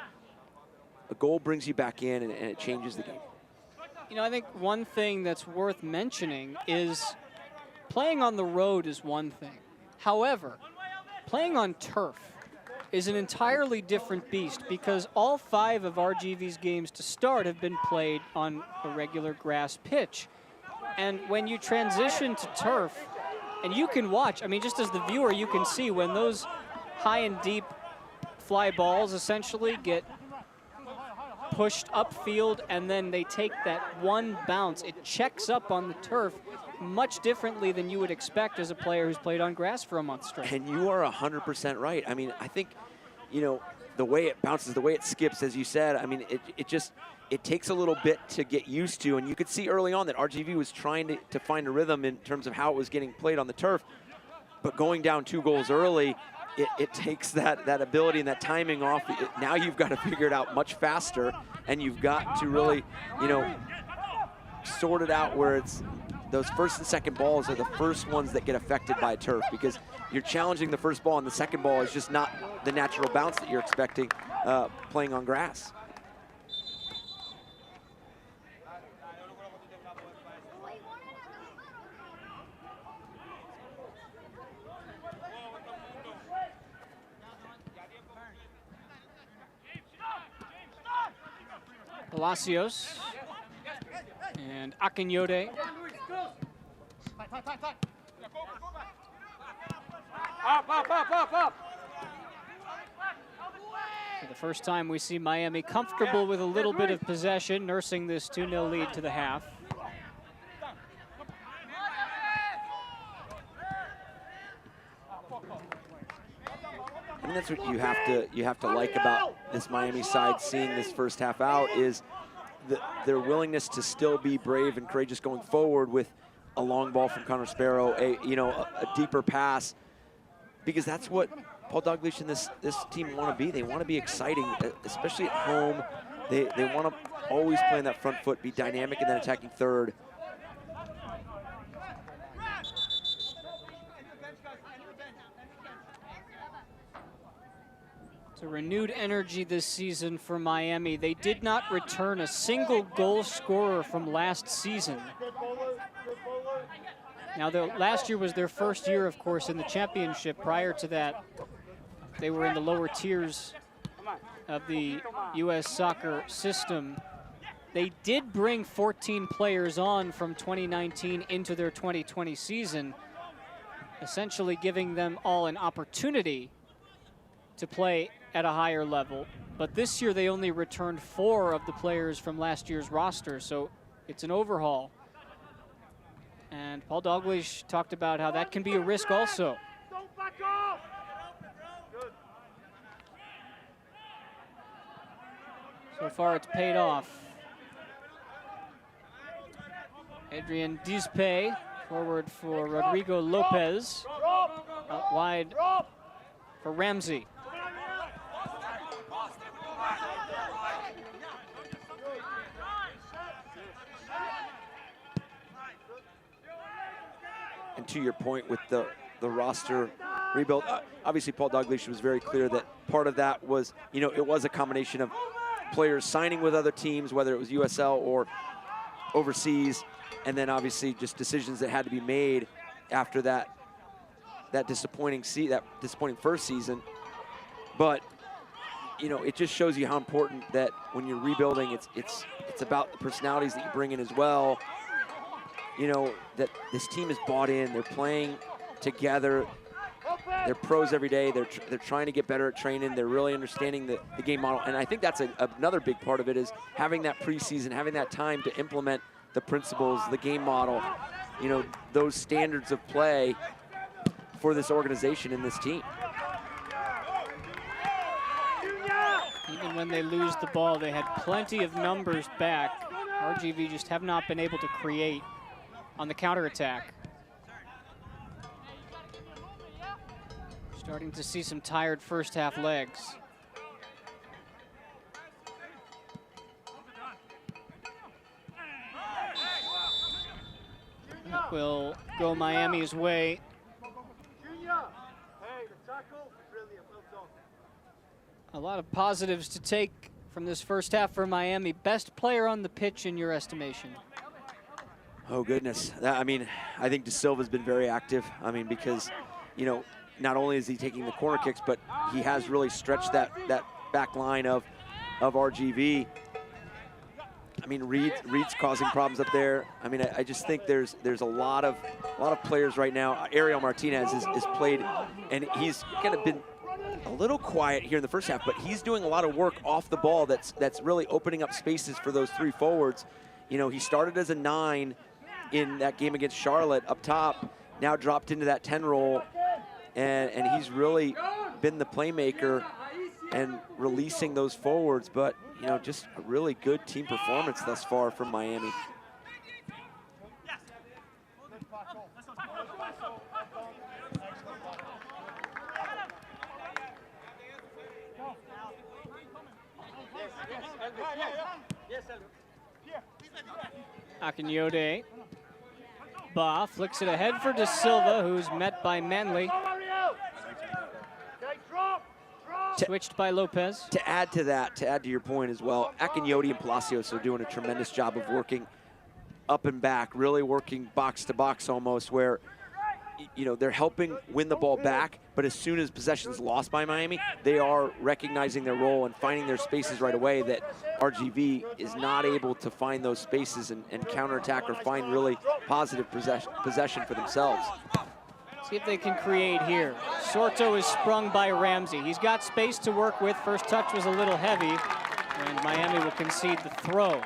A goal brings you back in, and it changes the game. You know, I think one thing that's worth mentioning is playing on the road is one thing. However, playing on turf is an entirely different beast, because all 5 of RGV's games to start have been played on a regular grass pitch. And when you transition to turf, and you can watch, I mean, just as the viewer, you can see when those high and deep fly balls essentially get pushed upfield and then they take that one bounce, it checks up on the turf much differently than you would expect as a player who's played on grass for a month straight. And you are 100% right. I mean, I think, you know, the way it bounces, the way it skips, as you said, I mean, it takes a little bit to get used to. And you could see early on that RGV was trying to find a rhythm in terms of how it was getting played on the turf. But going down 2 goals early, it takes that ability and that timing off. Now you've got to figure it out much faster, and you've got to really, you know, sort it out where it's those first and second balls are the first ones that get affected by turf, because you're challenging the first ball, and the second ball is just not the natural bounce that you're expecting playing on grass. Palacios and Akinyode. Up. For the first time, we see Miami comfortable with a little bit of possession, nursing this 2-0 lead to the half. I mean, that's what you have to like about this Miami side, seeing this first half out, is their willingness to still be brave and courageous going forward with a long ball from Connor Sparrow, a deeper pass, because that's what Paul Dalglish and this team want to be. They want to be exciting, especially at home. They want to always play on that front foot, be dynamic, and then attacking third. It's a renewed energy this season for Miami. They did not return a single goal scorer from last season. Now, last year was their first year, of course, in the championship. Prior to that, they were in the lower tiers of the U.S. soccer system. They did bring 14 players on from 2019 into their 2020 season, essentially giving them all an opportunity to play at a higher level. But this year they only returned 4 of the players from last year's roster, so it's an overhaul. And Paul Dalglish talked about how that can be a risk also. So far it's paid off. Adrian Dizpe, forward for Rodrigo Lopez. Out wide for Ramsey. And to your point with the roster rebuild, obviously Paul Dalglish was very clear that part of that was, it was a combination of players signing with other teams, whether it was USL or overseas, and then obviously just decisions that had to be made after that disappointing first season. But it just shows you how important that when you're rebuilding, it's about the personalities that you bring in as well. That this team is bought in. They're playing together. They're pros every day. They're trying to get better at training. They're really understanding the game model. And I think that's another big part of it, is having that preseason, having that time to implement the principles, the game model, those standards of play for this organization and this team. Even when they lose the ball, they had plenty of numbers back. RGV just have not been able to create on the counterattack. Starting to see some tired first half legs. That will go Miami's way. A lot of positives to take from this first half for Miami. Best player on the pitch in your estimation? Oh, goodness. I think De Silva's been very active. Because, not only is he taking the corner kicks, but he has really stretched that back line of RGV. Reed's causing problems up there. I just think there's a lot of players right now. Ariel Martinez is played, and he's kind of been a little quiet here in the first half, but he's doing a lot of work off the ball that's really opening up spaces for those 3 forwards. He started as a 9 in that game against Charlotte up top, now dropped into that 10 role, and he's really been the playmaker and releasing those forwards. But just a really good team performance thus far from Miami. Akinyode. Ba flicks it ahead for De Silva, who's met by Manley. Switched by Lopez. To add to your point as well, Akinyode and Palacios are doing a tremendous job of working up and back, really working box to box almost, where they're helping win the ball back, but as soon as possession's lost by Miami, they are recognizing their role and finding their spaces right away, that RGV is not able to find those spaces and counterattack or find really positive possession for themselves. See if they can create here. Sorto is sprung by Ramsey. He's got space to work with. First touch was a little heavy, and Miami will concede the throw.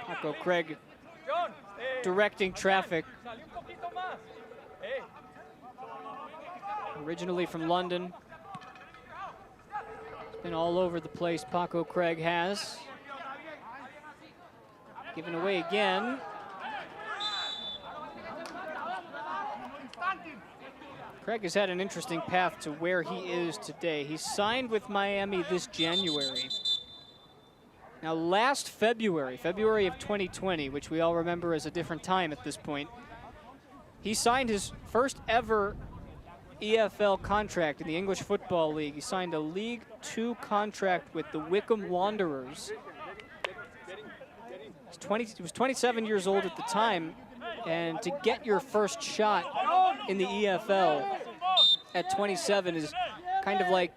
Paco Craig directing traffic. Originally from London. He's been all over the place, Paco Craig has. Given away again. Craig has had an interesting path to where he is today. He signed with Miami this January. Now last February of 2020, which we all remember as a different time at this point, he signed his first ever EFL contract in the English Football League. He signed a League 2 contract with the Wycombe Wanderers. He was 27 years old at the time, and to get your first shot in the EFL at 27 is kind of like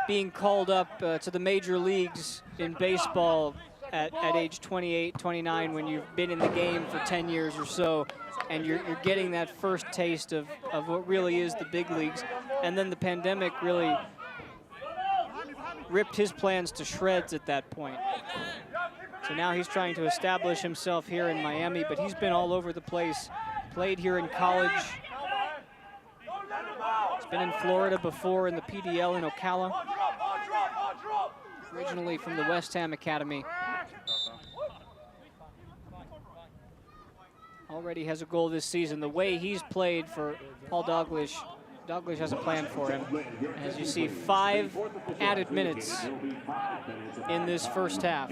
being called up to the major leagues in baseball at age 28, 29, when you've been in the game for 10 years or so, and you're getting that first taste of what really is the big leagues. And then the pandemic really ripped his plans to shreds at that point. So now he's trying to establish himself here in Miami, but he's been all over the place. Played here in college. He's been in Florida before in the PDL in Ocala. Originally from the West Ham Academy. Already has a goal this season. The way he's played for Paul Dalglish has a plan for him. As you see, 5 added minutes in this first half.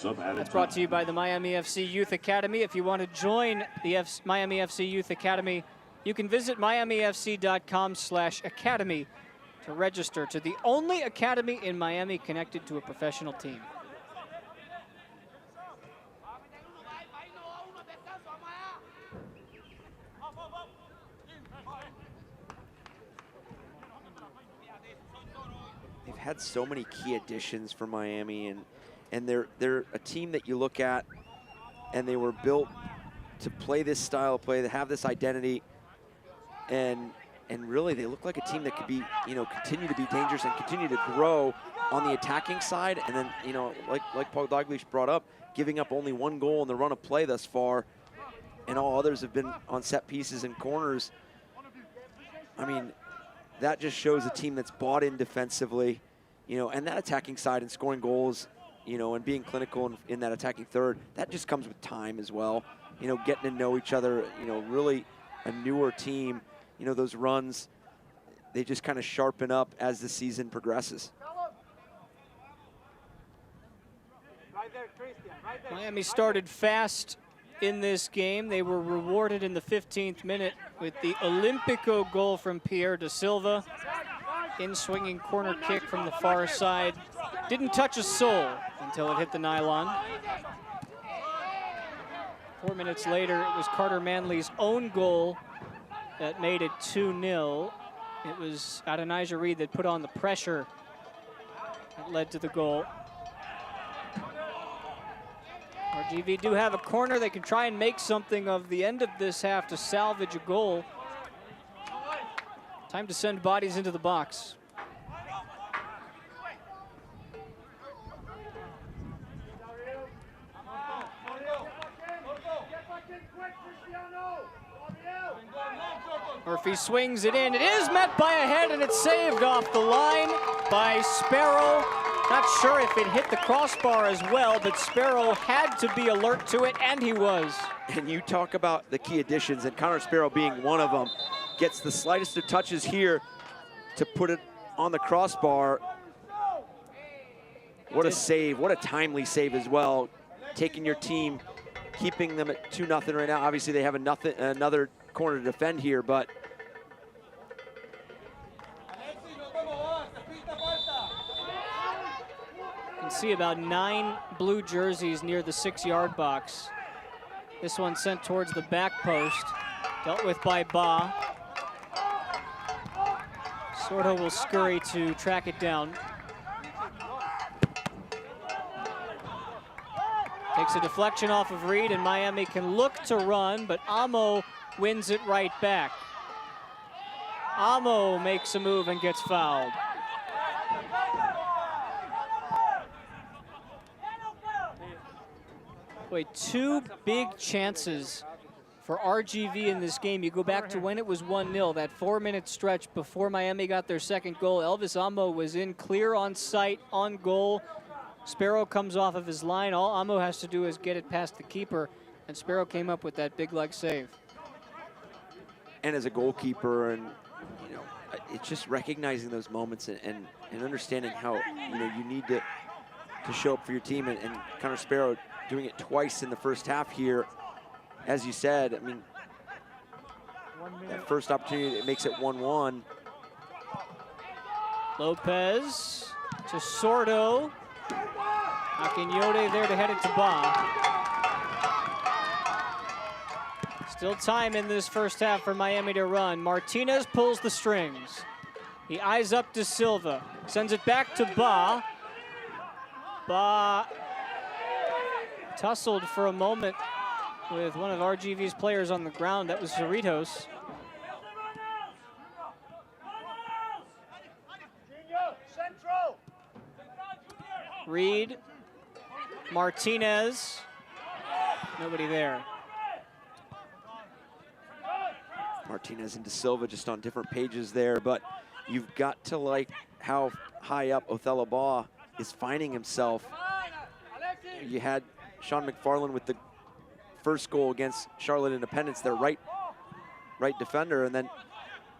That's brought to you by the Miami FC Youth Academy. If you want to join the Miami FC Youth Academy, you can visit miamifc.com/academy to register to the only academy in Miami connected to a professional team. They've had so many key additions for Miami, and they're a team that you look at, and they were built to play this style of play, to have this identity, and really they look like a team that could be, continue to be dangerous and continue to grow on the attacking side. And then, like Paul Dalglish brought up, giving up only 1 goal in the run of play thus far, and all others have been on set pieces and corners. I mean, that just shows a team that's bought in defensively, and that attacking side and scoring goals, and being clinical in that attacking third, that just comes with time as well. Getting to know each other, really a newer team, those runs, they just kind of sharpen up as the season progresses. Miami started fast in this game. They were rewarded in the 15th minute with the Olympico goal from Pierre da Silva. In-swinging corner kick from the far side. Didn't touch a soul until it hit the nylon. 4 minutes later, it was Carter Manley's own goal that made it 2-0. It was Adonijah Reed that put on the pressure that led to the goal. RGV do have a corner. They can try and make something of the end of this half to salvage a goal. Time to send bodies into the box. Murphy swings it in. It is met by a head, and it's saved off the line by Sparrow. Not sure if it hit the crossbar as well, but Sparrow had to be alert to it, and he was. And you talk about the key additions, and Connor Sparrow being one of them, gets the slightest of touches here to put it on the crossbar. What a save, what a timely save as well. Taking your team, keeping them at 2-0 right now. Obviously they have another corner to defend here, but you can see about 9 blue jerseys near the 6-yard box. This one sent towards the back post, dealt with by Ba. Sordo will scurry to track it down. Takes a deflection off of Reed, and Miami can look to run, but Amo wins it right back. Amo makes a move and gets fouled. Wait, 2 big chances for RGV in this game. You go back to when it was 1-0, that 4-minute stretch before Miami got their second goal. Elvis Amo was in clear on sight, on goal. Sparrow comes off of his line. All Amo has to do is get it past the keeper, and Sparrow came up with that big leg save. And as a goalkeeper, and you know, it's just recognizing those moments and understanding how you need to show up for your team. And Connor Sparrow doing it twice in the first half here. As you said, I mean, that first opportunity, it makes it 1-1. Lopez to Sordo. Akinyode there to head it to Ba. Still time in this first half for Miami to run. Martinez pulls the strings. He eyes up to Silva. Sends it back to Ba. Ba tussled for a moment with one of RGV's players on the ground. That was Cerritos. Reed, Martinez, nobody there. Martinez and De Silva just on different pages there, but you've got to like how high up Othello Baugh is finding himself. You had Sean McFarland with the first goal against Charlotte Independence, their right defender, and then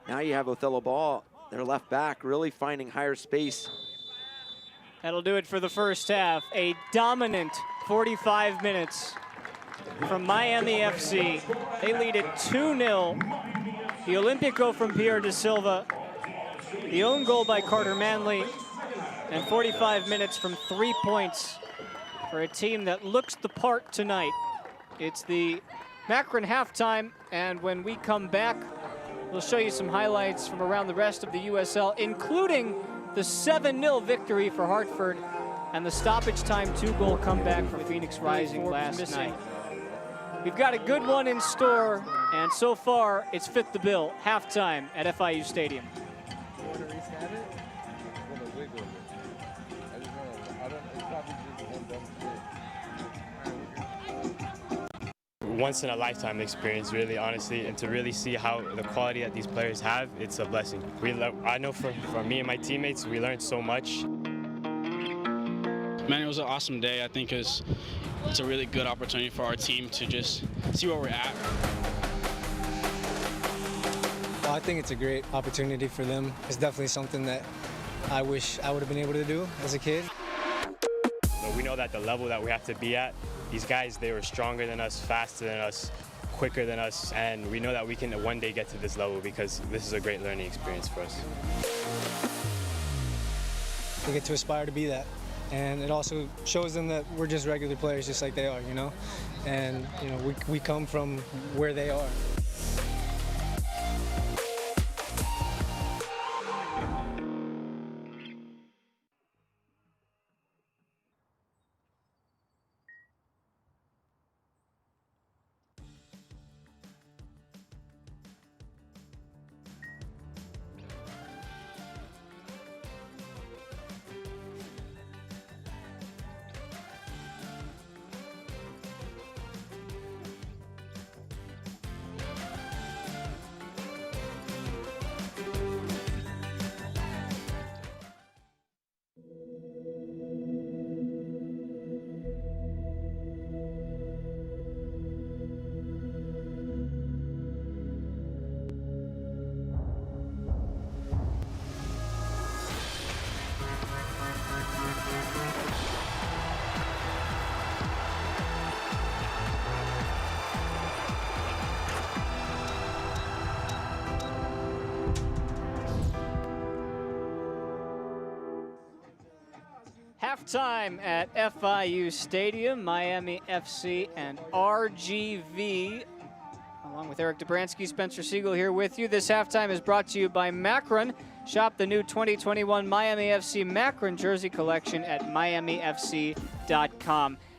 now you have Othello Baugh, their left back, really finding higher space. That'll do it for the first half. A dominant 45 minutes from Miami FC. They lead it 2-0. The Olympico from Pierre De Silva. The own goal by Carter Manley. And 45 minutes from 3 points for a team that looks the part tonight. It's the Macron halftime, and when we come back, we'll show you some highlights from around the rest of the USL, including the 7-0 victory for Hartford and the stoppage time 2-goal comeback for Phoenix Rising last night. We've got a good one in store, and so far it's fit the bill. Halftime at FIU Stadium. Once in a lifetime experience, really, honestly, and to really see how the quality that these players have, it's a blessing. I know for me and my teammates, we learned so much. Man, it was an awesome day. I think it's a really good opportunity for our team to just see where we're at. Well, I think it's a great opportunity for them. It's definitely something that I wish I would have been able to do as a kid. But we know that the level that we have to be at, these guys, they were stronger than us, faster than us, quicker than us, and we know that we can one day get to this level because this is a great learning experience for us. They get to aspire to be that. And it also shows them that we're just regular players just like they are, you know? And, you know, we come from where they are. Halftime at FIU Stadium, Miami FC and RGV. Along with Eric Dobransky, Spencer Siegel here with you. This halftime is brought to you by Macron. Shop the new 2021 Miami FC Macron jersey collection at miamifc.com.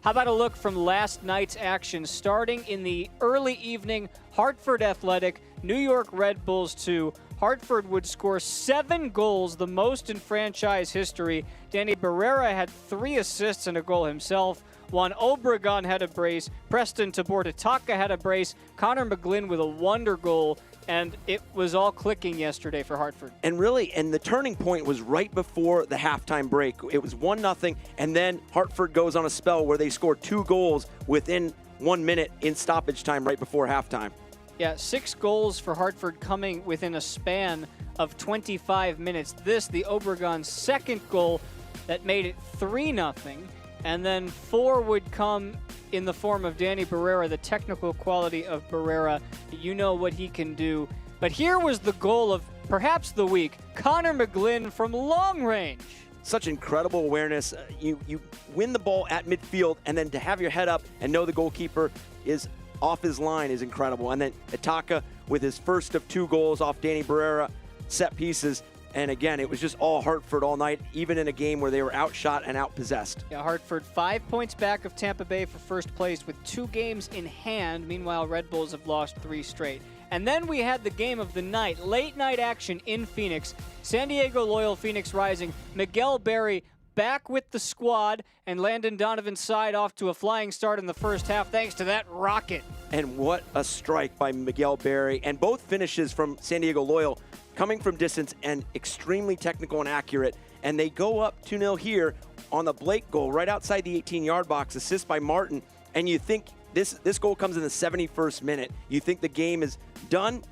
How about a look from last night's action? Starting in the early evening, Hartford Athletic, New York Red Bulls 2. Hartford would score 7 goals, the most in franchise history. Danny Barrera had 3 assists and a goal himself, Juan Obregon had a brace. Preston Tabor-Tataka had a brace. Connor McGlynn with a wonder goal. And it was all clicking yesterday for Hartford. And really, and the turning point was right before the halftime break. It was 1-0, and then Hartford goes on a spell where they score 2 goals within 1 minute in stoppage time right before halftime. Yeah, 6 goals for Hartford coming within a span of 25 minutes. This, the Obregon's second goal that made it 3-0. And then 4 would come in the form of Danny Barrera, the technical quality of Barrera. You know what he can do. But here was the goal of perhaps the week, Connor McGlynn from long range. Such incredible awareness. You win the ball at midfield, and then to have your head up and know the goalkeeper is off his line is incredible. And then Ataka with his first of 2 goals off Danny Barrera set pieces. And again, it was just all Hartford all night, even in a game where they were outshot and outpossessed. Yeah, Hartford 5 points back of Tampa Bay for first place with 2 games in hand. Meanwhile, Red Bulls have lost 3 straight. And then we had the game of the night, late night action in Phoenix. San Diego Loyal Phoenix Rising. Miguel Berry back with the squad, and Landon Donovan's side off to a flying start in the first half thanks to that rocket. And what a strike by Miguel Berry. And both finishes from San Diego Loyal coming from distance and extremely technical and accurate. And they go up 2-0 here on the Blake goal right outside the 18-yard box, assist by Martin. And you think this goal comes in the 71st minute. You think the game is done?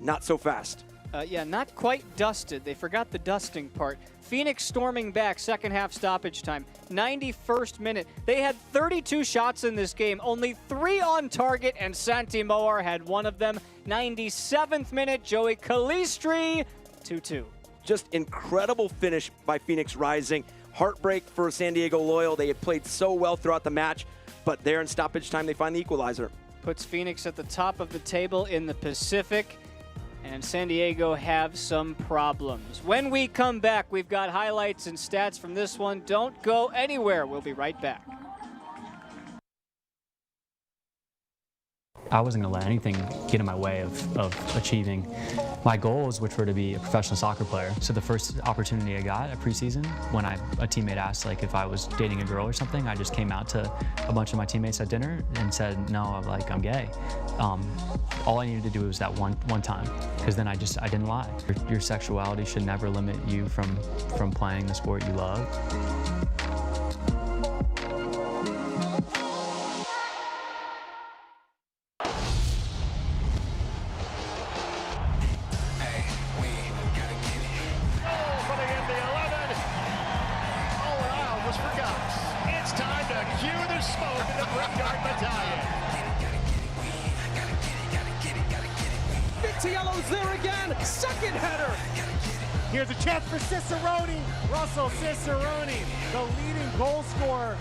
Not so fast. Yeah, not quite dusted. They forgot the dusting part. Phoenix storming back, second half stoppage time. 91st minute. They had 32 shots in this game, only 3 on target, and Santi Moar had 1 of them. 97th minute, Joey Calistri, 2-2. Just incredible finish by Phoenix Rising. Heartbreak for San Diego Loyal. They had played so well throughout the match, but there in stoppage time, they find the equalizer. Puts Phoenix at the top of the table in the Pacific. And San Diego have some problems. When we come back, we've got highlights and stats from this one. Don't go anywhere. We'll be right back. I wasn't going to let anything get in my way of achieving my goals, which were to be a professional soccer player. So the first opportunity I got at preseason, when a teammate asked like if I was dating a girl or something, I just came out to a bunch of my teammates at dinner and said, no, I'm gay. All I needed to do was that one time, because then I didn't lie. Your sexuality should never limit you from playing the sport you love. Here's a chance for Cicerone. Russell Cicerone, the leading goal scorer.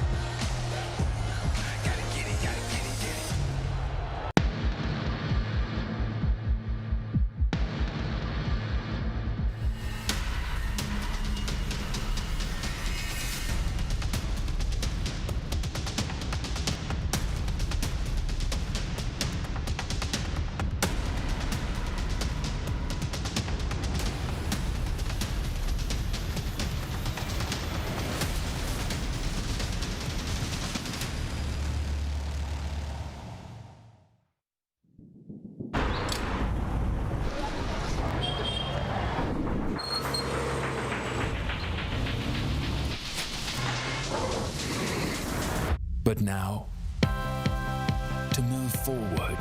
But now, to move forward,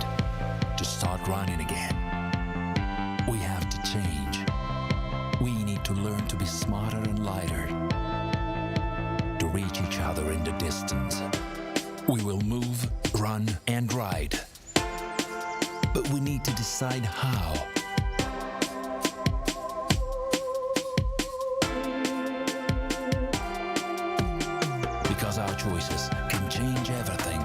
to start running again, we have to change. We need to learn to be smarter and lighter, to reach each other in the distance. We will move, run, and ride. But we need to decide how. Because our choices can change everything.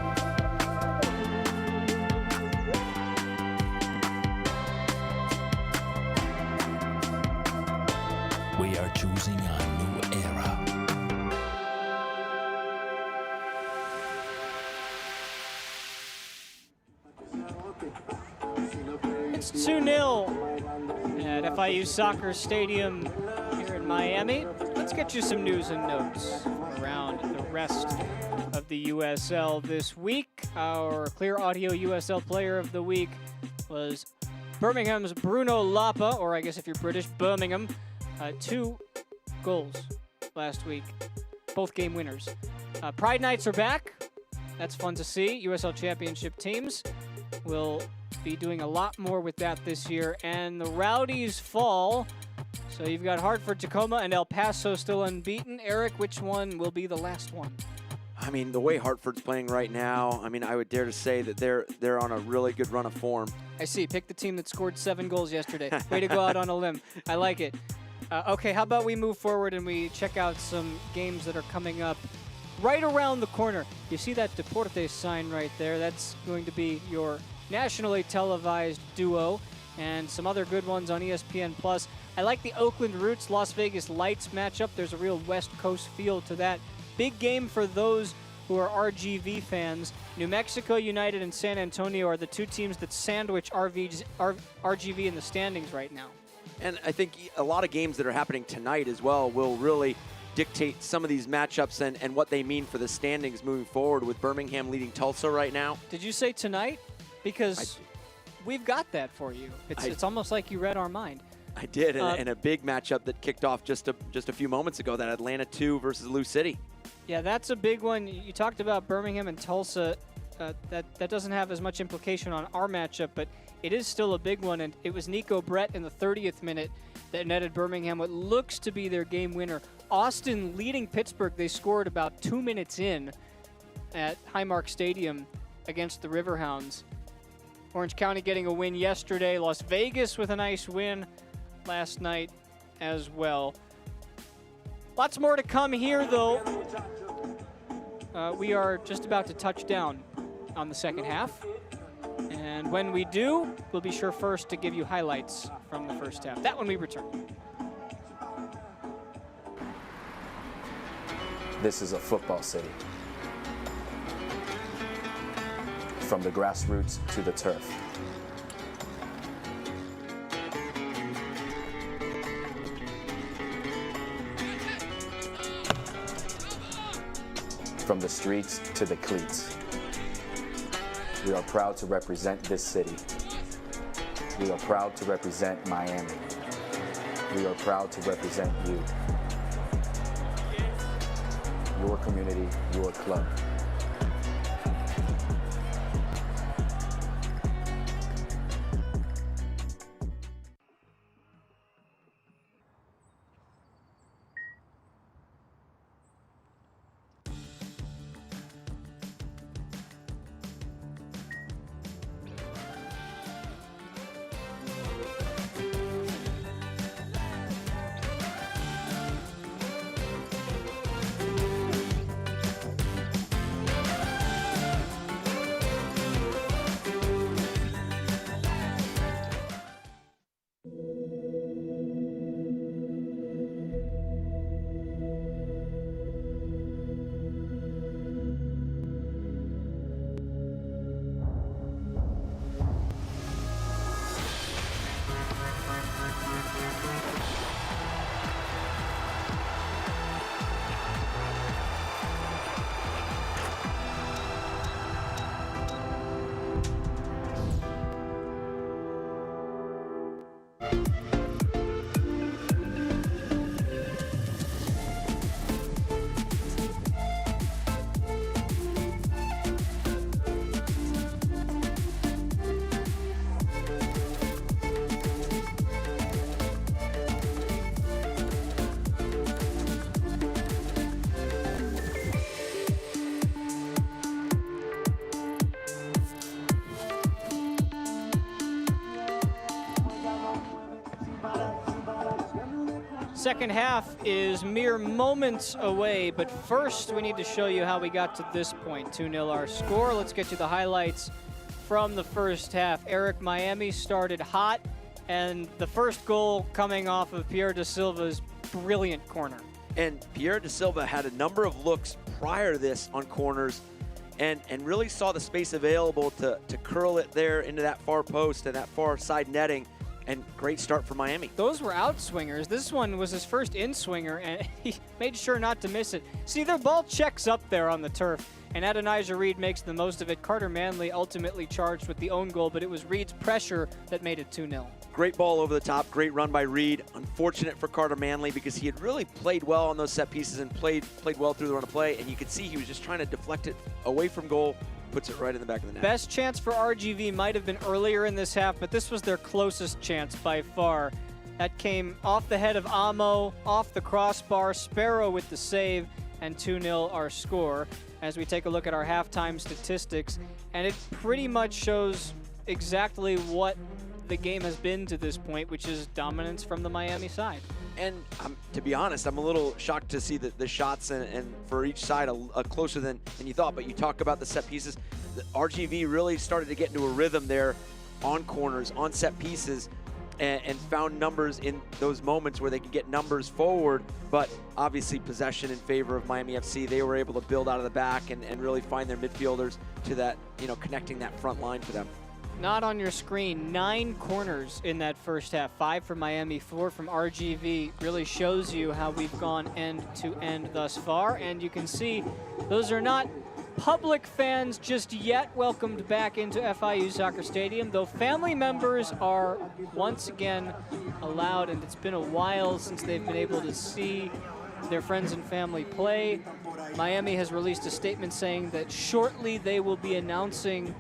We are choosing a new era. It's 2-0 at FIU Soccer Stadium here in Miami. Let's get you some news and notes around the rest of the USL this week. Our Clear Audio USL Player of the Week was Birmingham's Bruno Lapa, or I guess if you're British, Birmingham. 2 goals last week, both game winners. Pride Nights are back. That's fun to see. USL Championship teams will be doing a lot more with that this year. And the Rowdies fall. So you've got Hartford, Tacoma, and El Paso still unbeaten. Eric, which one will be the last one? I mean, the way Hartford's playing right now, I mean, I would dare to say that they're on a really good run of form. I see. Pick the team that scored 7 goals yesterday. Way to go out on a limb. I like it. Okay, how about we move forward and we check out some games that are coming up right around the corner. You see that Deportes sign right there? That's going to be your nationally televised duo and some other good ones on ESPN+. I like the Oakland Roots Las Vegas Lights matchup. There's a real West Coast feel to that. Big game for those who are RGV fans. New Mexico United and San Antonio are the 2 teams that sandwich RGV in the standings right now. And I think a lot of games that are happening tonight as well will really dictate some of these matchups and what they mean for the standings moving forward, with Birmingham leading Tulsa right now. Did you say tonight? Because we've got that for you. It's almost like you read our mind. I did, and a big matchup that kicked off just a few moments ago, that Atlanta 2 versus Lou City. Yeah, that's a big one. You talked about Birmingham and Tulsa. That doesn't have as much implication on our matchup, but it is still a big one, and it was Nico Brett in the 30th minute that netted Birmingham what looks to be their game winner. Austin leading Pittsburgh. They scored about 2 minutes in at Highmark Stadium against the Riverhounds. Orange County getting a win yesterday. Las Vegas with a nice win last night as well. Lots more to come here, though. We are just about to touch down on the second half. And when we do, we'll be sure first to give you highlights from the first half. That when we return. This is a football city. From the grassroots to the turf. From the streets to the cleats. We are proud to represent this city. We are proud to represent Miami. We are proud to represent you. Your community, your club. Second half is mere moments away, but first we need to show you how we got to this point. 2-0 our score. Let's get you the highlights from the first half. Eric, Miami started hot, and the first goal coming off of Pierre Da Silva's brilliant corner. And Pierre Da Silva had a number of looks prior to this on corners and really saw the space available to curl it there into that far post and that far side netting. And great start for Miami. Those were out swingers. This one was his first in swinger, and he made sure not to miss it. See, their ball checks up there on the turf. and Adonijah Reed makes the most of it. Carter Manley ultimately charged with the own goal, but it was Reed's pressure that made it 2-0. Great ball over the top, great run by Reed. Unfortunate for Carter Manley because he had really played well on those set pieces and played well through the run of play, and you could see he was just trying to deflect it away from goal, puts it right in the back of the net. Best chance for RGV might have been earlier in this half, but this was their closest chance by far. That came off the head of Amo, off the crossbar, Sparrow with the save, and 2-0 our score. As we take a look at our halftime statistics, and it pretty much shows exactly what the game has been to this point, which is dominance from the Miami side. And to be honest, I'm a little shocked to see the shots and for each side closer than you thought. But you talk about the set pieces. The RGV really started to get into a rhythm there on corners, on set pieces, and found numbers in those moments where they could get numbers forward. But obviously possession in favor of Miami FC. They were able to build out of the back and really find their midfielders to that, connecting that front line for them. Not on your screen, 9 corners in that first half, 5 from Miami, 4 from RGV. Really shows you how we've gone end to end thus far. And you can see those are not public fans just yet welcomed back into FIU Soccer Stadium, though family members are once again allowed, and it's been a while since they've been able to see their friends and family play. Miami has released a statement saying that shortly they will be announcing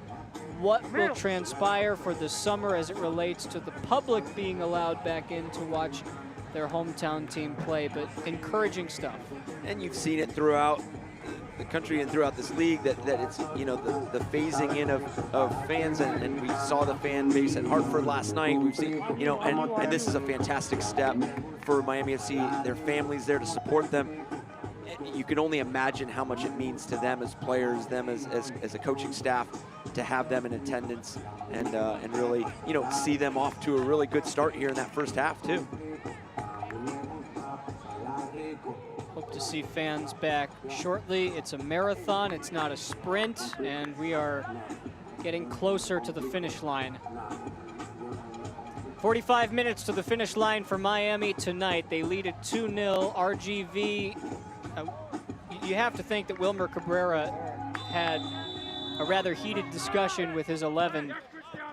what will transpire for the summer as it relates to the public being allowed back in to watch their hometown team play, but encouraging stuff. And you've seen it throughout the country and throughout this league that it's, the phasing in of fans, and we saw the fan base at Hartford last night. We've seen, and this is a fantastic step for Miami FC, their families there to support them. You can only imagine how much it means to them as players, them as a coaching staff, to have them in attendance and really, see them off to a really good start here in that first half too. Hope to see fans back shortly. It's a marathon, it's not a sprint, and we are getting closer to the finish line. 45 minutes to the finish line for Miami tonight. They lead at 2-0. RGV, you have to think that Wilmer Cabrera had a rather heated discussion with his 11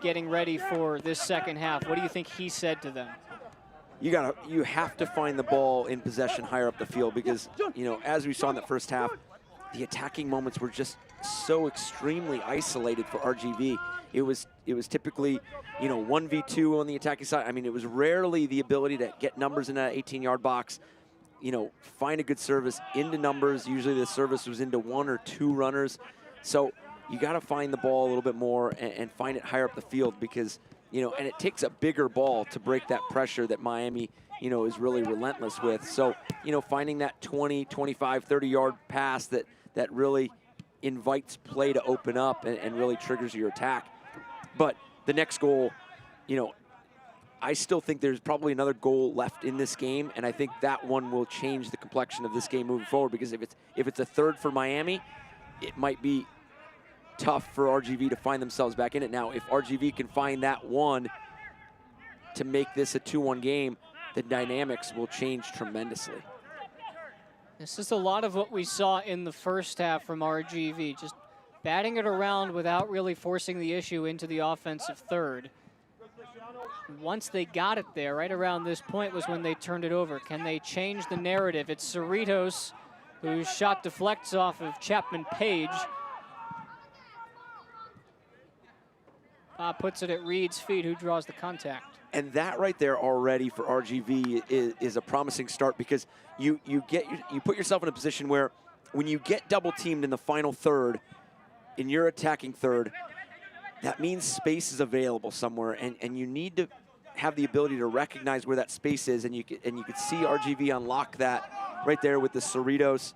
getting ready for this second half. What do you think he said to them? You have to find the ball in possession higher up the field because, as we saw in the first half, the attacking moments were just so extremely isolated for RGV. It was typically, 1v2 on the attacking side. I mean, it was rarely the ability to get numbers in that 18-yard box, find a good service into numbers. Usually the service was into 1 or 2 runners. So you got to find the ball a little bit more and find it higher up the field because, and it takes a bigger ball to break that pressure that Miami, is really relentless with. So, finding that 20, 25, 30-yard pass that really invites play to open up and really triggers your attack. But the next goal, I still think there's probably another goal left in this game, and I think that one will change the complexion of this game moving forward because if it's a third for Miami, it might be tough for RGV to find themselves back in it. Now, if RGV can find that one to make this a 2-1 game, the dynamics will change tremendously. This is a lot of what we saw in the first half from RGV, just batting it around without really forcing the issue into the offensive third. Once they got it there, right around this point was when they turned it over. Can they change the narrative? It's Cerritos, whose shot deflects off of Chapman Page. Puts it at Reed's feet, who draws the contact. And that right there already for RGV is a promising start because you put yourself in a position where when you get double teamed in the final third, in your attacking third, that means space is available somewhere, and you need to have the ability to recognize where that space is, and you could see RGV unlock that right there with the Cerritos,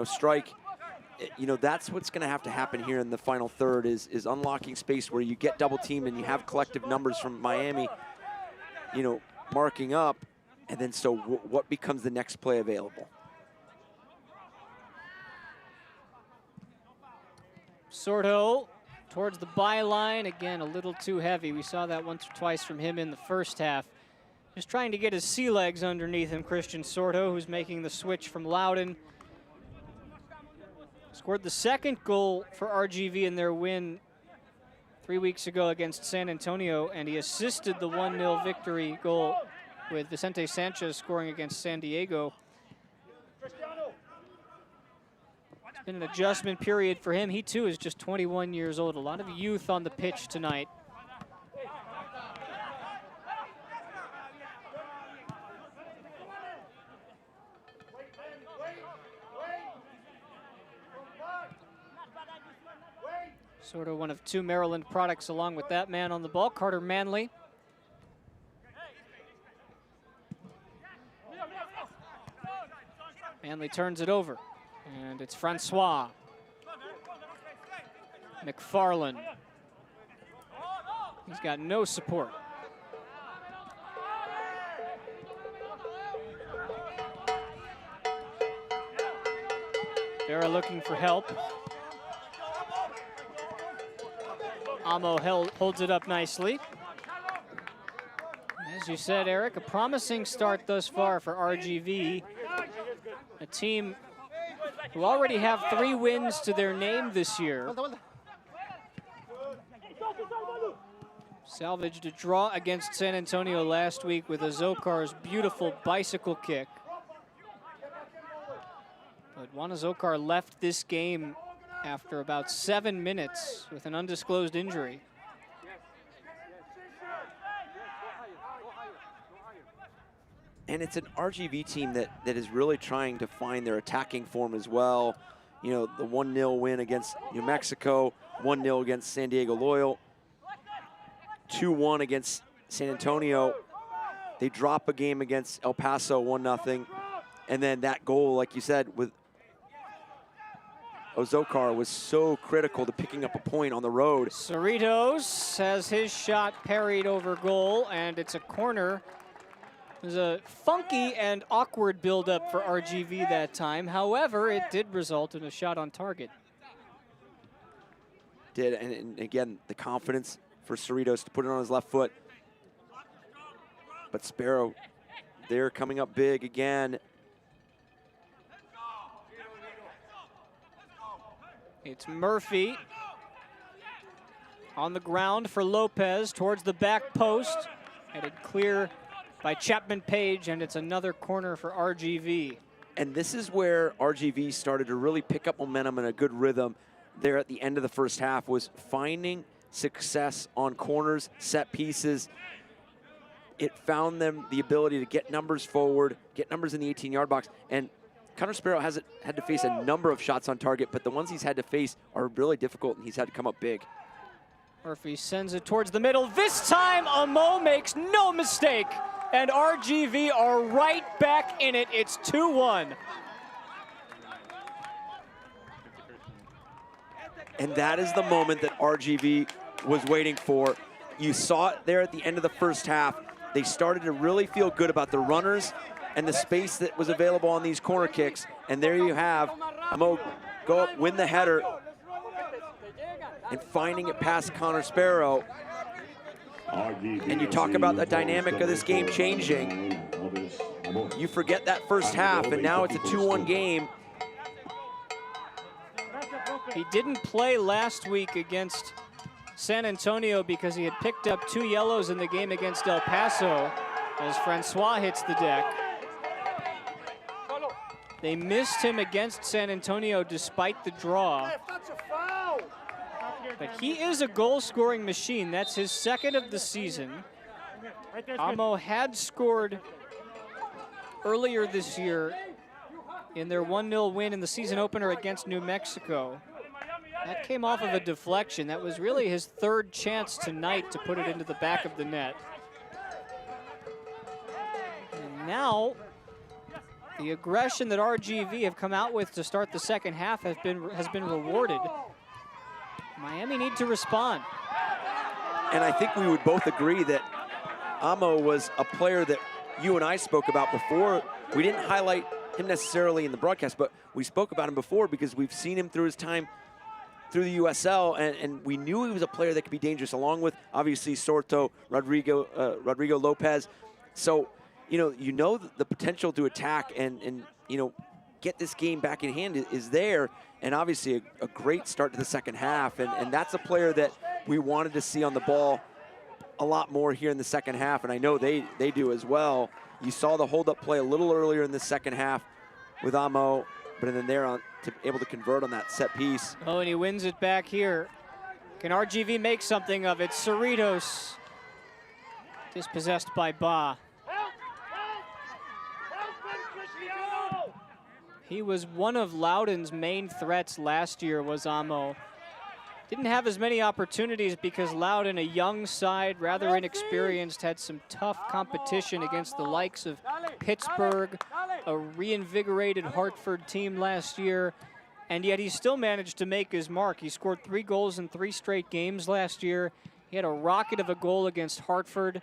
strike. That's what's going to have to happen here in the final third is unlocking space where you get double teamed and you have collective numbers from Miami, marking up, and then so what becomes the next play available? Sordo towards the byline, again a little too heavy. We saw that once or twice from him in the first half. Just trying to get his sea legs underneath him, Christian Sordo, who's making the switch from Loudon. Scored the second goal for RGV in their win 3 weeks ago against San Antonio, and he assisted the 1-0 victory goal with Vicente Sanchez scoring against San Diego. It's been an adjustment period for him. He too is just 21 years old. A lot of youth on the pitch tonight. Sort of one of two Maryland products along with that man on the ball, Carter Manley. Manley turns it over, and it's Francois. McFarland. He's got no support. Vera looking for help. Amo holds it up nicely. As you said, Eric, a promising start thus far for RGV. A team who already have 3 wins to their name this year. Salvaged a draw against San Antonio last week with Azokar's beautiful bicycle kick. But Juan Azokar left this game after about 7 minutes with an undisclosed injury. And it's an RGV team that is really trying to find their attacking form as well. You know, the 1-0 win against New Mexico, 1-0 against San Diego Loyal, 2-1 against San Antonio. They drop a game against El Paso, 1-0. And then that goal, like you said, with Azokar was so critical to picking up a point on the road. Cerritos has his shot parried over goal, and it's a corner. It was a funky and awkward build-up for RGV that time. However, it did result in a shot on target. Did, and again, the confidence for Cerritos to put it on his left foot. But Sparrow, they're coming up big again. It's Murphy on the ground for Lopez towards the back post. Headed clear by Chapman Page, and it's another corner for RGV. And this is where RGV started to really pick up momentum and a good rhythm there at the end of the first half, was finding success on corners, set pieces. It found them the ability to get numbers forward, get numbers in the 18-yard box, and Connor Sparrow hasn't had to face a number of shots on target, but the ones he's had to face are really difficult, and he's had to come up big. Murphy sends it towards the middle. This time, Amo makes no mistake, and RGV are right back in it. It's 2-1. And that is the moment that RGV was waiting for. You saw it there at the end of the first half. They started to really feel good about the runners and the space that was available on these corner kicks. And there you have Amo go up, win the header, and finding it past Connor Sparrow. And you talk about the dynamic of this game changing. You forget that first half, and now it's a 2-1 game. He didn't play last week against San Antonio because he had picked up 2 yellows in the game against El Paso as Francois hits the deck. They missed him against San Antonio despite the draw. But he is a goal-scoring machine. That's his second of the season. Amo had scored earlier this year in their 1-0 win in the season opener against New Mexico. That came off of a deflection. That was really his third chance tonight to put it into the back of the net. And now, the aggression that RGV have come out with to start the second half has been rewarded. Miami need to respond. And I think we would both agree that Amo was a player that you and I spoke about before. We didn't highlight him necessarily in the broadcast, but we spoke about him before because we've seen him through his time through the USL, and we knew he was a player that could be dangerous, along with obviously Sorto, Rodrigo Lopez. So, you know the potential to attack, and get this game back in hand is there, and obviously a great start to the second half, and that's a player that we wanted to see on the ball a lot more here in the second half, and I know they do as well. You saw the hold-up play a little earlier in the second half with Amo, but then they're able to convert on that set piece. Oh, and he wins it back here. Can RGV make something of it? Cerritos dispossessed by Ba. He was one of Loudoun's main threats last year, was Amo. Didn't have as many opportunities because Loudoun, a young side, rather inexperienced, had some tough competition against the likes of Pittsburgh, a reinvigorated Hartford team last year, and yet he still managed to make his mark. He scored 3 goals in 3 straight games last year. He had a rocket of a goal against Hartford.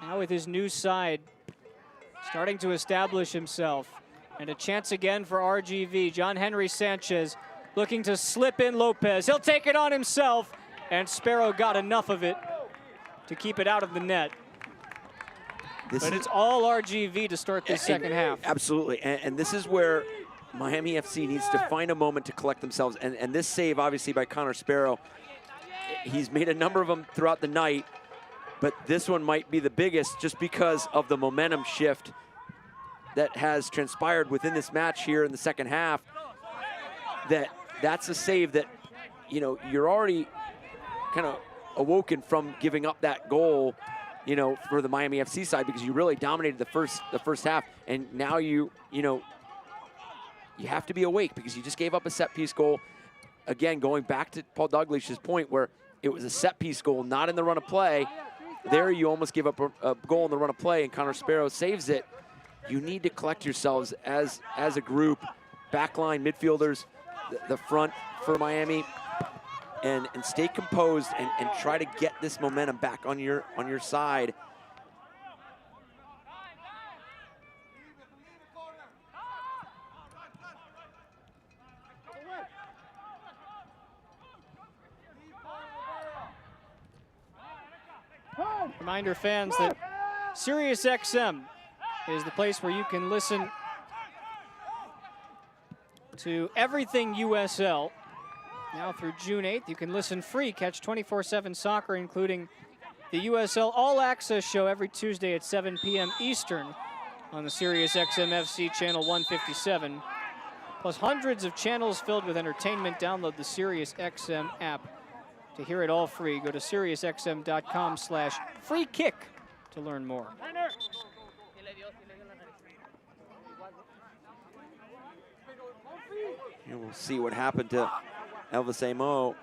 Now with his new side starting to establish himself, and a chance again for RGV. John Henry Sanchez looking to slip in Lopez. He'll take it on himself, and Sparrow got enough of it to keep it out of the net. But it's all RGV to start this second half. Absolutely, and this is where Miami FC needs to find a moment to collect themselves. And this save, obviously, by Connor Sparrow, he's made a number of them throughout the night, but this one might be the biggest just because of the momentum shift that has transpired within this match here in the second half. That's a save that, you know, you're already kind of awoken from giving up that goal, you know, for the Miami FC side, because you really dominated the first half, and now you have to be awake because you just gave up a set piece goal. Again, going back to Paul Dalglish's point where it was a set piece goal, not in the run of play. There you almost give up a goal in the run of play, and Connor Sparrow saves it. You need to collect yourselves as a group, backline, midfielders, the front for Miami, and stay composed and try to get this momentum back on your side. Reminder fans that SiriusXM is the place where you can listen to everything USL. Now through June 8th, you can listen free, catch 24/7 soccer, including the USL All Access show every Tuesday at 7 p.m. Eastern on the SiriusXM FC channel 157, plus hundreds of channels filled with entertainment. Download the SiriusXM app to hear it all free. Go to SiriusXM.com/freekick to learn more. Here we'll see what happened to Elvis Amo. Looks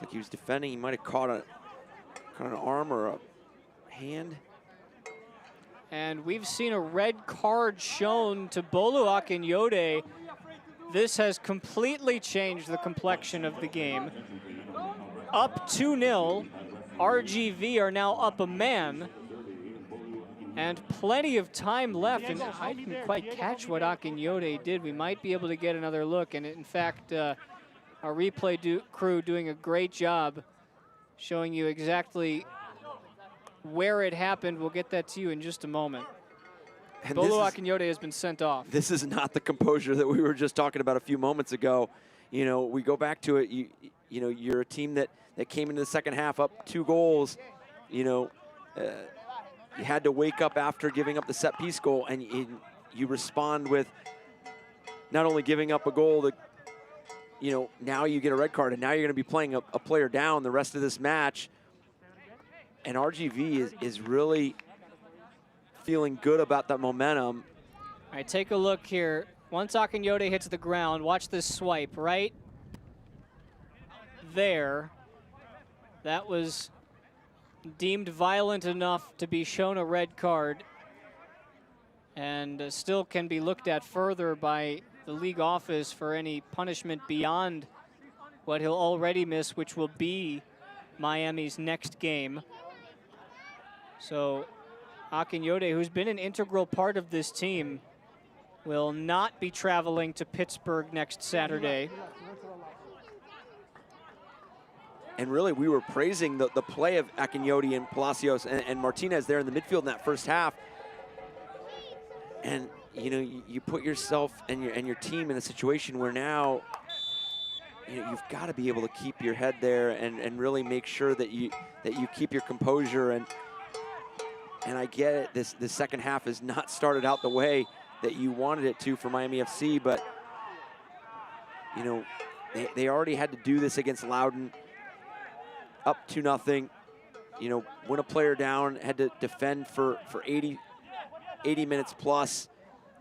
like he was defending. He might have caught an arm or a hand. And we've seen a red card shown to Bolu Akinyode. This has completely changed the complexion of the game. Up 2-0, RGV are now up a man, and plenty of time left, and I didn't quite catch what Akinyode did. We might be able to get another look, and in fact, our replay crew doing a great job showing you exactly where it happened. We'll get that to you in just a moment. And Bolu Akinyode has been sent off. This is not the composure that we were just talking about a few moments ago. You know, we go back to it, you know, you're a team that came into the second half up 2 goals. You know, you had to wake up after giving up the set piece goal, and you respond with not only giving up a goal, that, you know, now you get a red card, and now you're going to be playing a player down the rest of this match. And RGV is really feeling good about that momentum. All right, take a look here. Once Akinyode hits the ground, watch this swipe right there. That was deemed violent enough to be shown a red card, and still can be looked at further by the league office for any punishment beyond what he'll already miss, which will be Miami's next game. So Akinyode, who's been an integral part of this team, will not be traveling to Pittsburgh next Saturday. And really, we were praising the play of Akinyode and Palacios and Martinez there in the midfield in that first half. And you put yourself and your team in a situation where now you've got to be able to keep your head there and really make sure that you keep your composure. And I get it, this second half has not started out the way that you wanted it to for Miami FC, but they already had to do this against Loudoun, up 2-0. When a player down, had to defend for 80 minutes plus.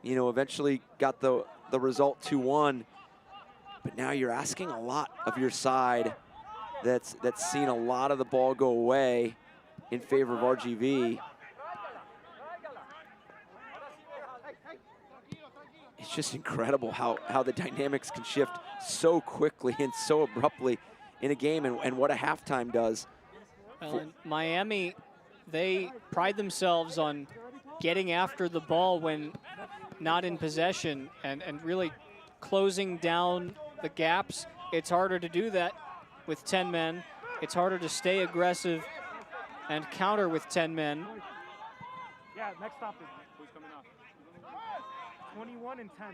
Eventually got the result 2-1. But now you're asking a lot of your side that's seen a lot of the ball go away in favor of RGV. It's just incredible how the dynamics can shift so quickly and so abruptly in a game, and what a halftime does. Well, and Miami, they pride themselves on getting after the ball when not in possession and really closing down the gaps. It's harder to do that with 10 men. It's harder to stay aggressive and counter with 10 men. Yeah, next topic. Who's coming off? 21 and 10.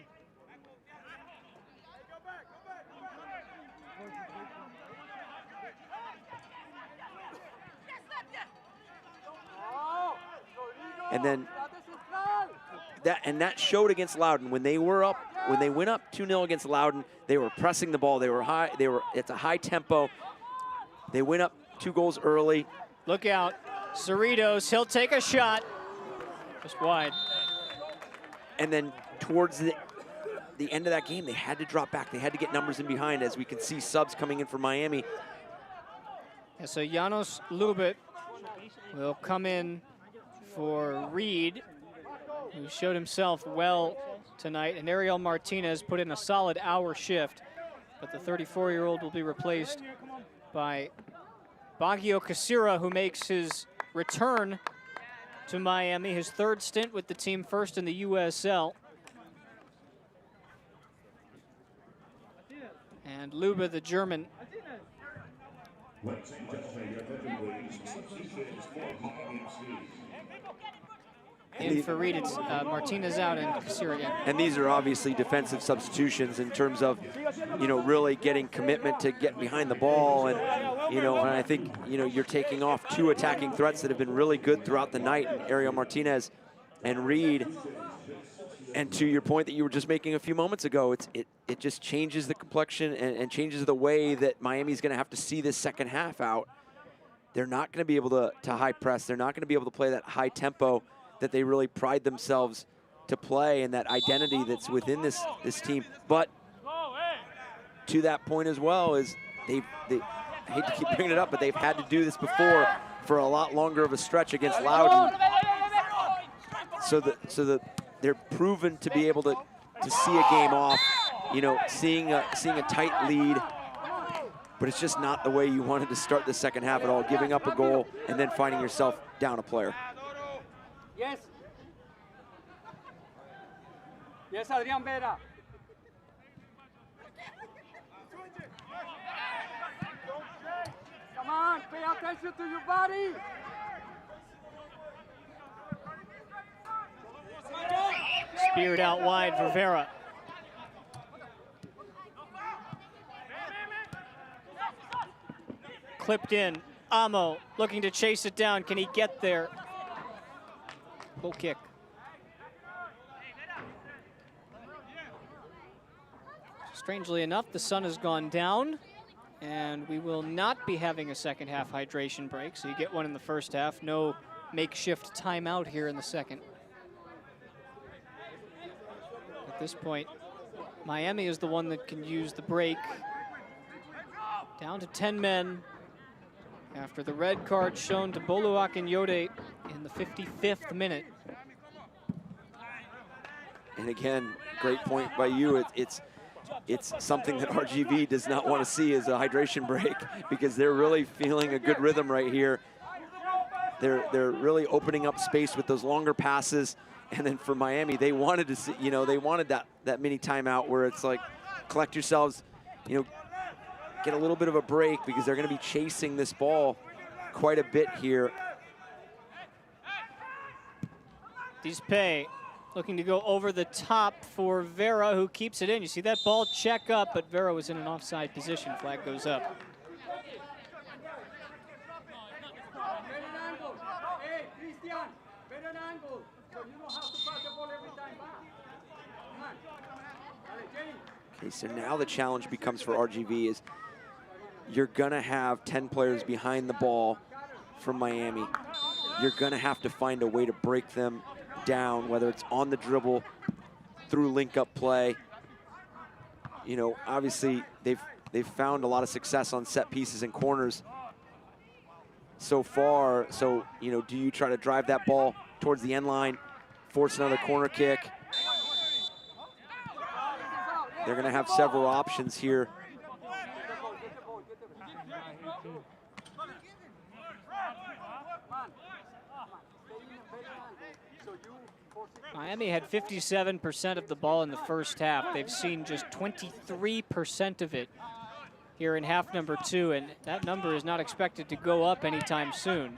And then that showed against Loudoun when they went up 2-0 against Loudoun. They were pressing the ball. They were high. It's a high tempo. They went up 2 goals early. Look out, Cerritos. He'll take a shot. Just wide. And then towards the end of that game, they had to drop back. They had to get numbers in behind, as we can see subs coming in for Miami. Yeah, so Janos Lubit will come in for Reed, who showed himself well tonight, and Ariel Martinez put in a solid hour shift, but the 34-year-old will be replaced by Baggio Casira, who makes his return to Miami, his 3rd stint with the team, first in the USL. And Luba, the German, in for Reed. It's Martinez out and Casira in. And these are obviously defensive substitutions in terms of, really getting commitment to get behind the ball. And, and I think, you're taking off 2 attacking threats that have been really good throughout the night, Ariel Martinez and Reed. And to your point that you were just making a few moments ago, it just changes the complexion and changes the way that Miami's going to have to see this second half out. They're not going to be able to high press. They're not going to be able to play that high tempo that they really pride themselves to play, and that identity that's within this team. But to that point as well is I hate to keep bringing it up, but they've had to do this before for a lot longer of a stretch against Loudoun. So they're proven to be able to see a game off, seeing a tight lead. But it's just not the way you wanted to start the second half at all, giving up a goal and then finding yourself down a player. Yes. Yes, Adrian Vera. Come on, pay attention to your body. Speared out wide for Vera. Clipped in. Amo looking to chase it down. Can he get there? Goal kick. Strangely enough, the sun has gone down, and we will not be having a second half hydration break. So you get one in the first half. No makeshift timeout here in the second. At this point, Miami is the one that can use the break. Down to 10 men after the red card shown to Bolu Akinyode in the 55th minute. And again, great point by you. It's something that RGV does not want to see as a hydration break, because they're really feeling a good rhythm right here. They're really opening up space with those longer passes. And then for Miami, they wanted to see, they wanted that mini timeout where it's like, collect yourselves, get a little bit of a break, because they're going to be chasing this ball quite a bit here. Dispe Looking to go over the top for Vera, who keeps it in. You see that ball check up, but Vera was in an offside position. Flag goes up. Okay, so now the challenge becomes for RGV is you're gonna have 10 players behind the ball from Miami. You're gonna have to find a way to break them down, whether it's on the dribble, through link-up play. You know, obviously they've found a lot of success on set pieces and corners so far. So, you know, do you try to drive that ball towards the end line, force another corner kick? They're gonna have several options here. Miami had 57% of the ball in the first half. They've seen just 23% of it here in half number 2, and that number is not expected to go up anytime soon.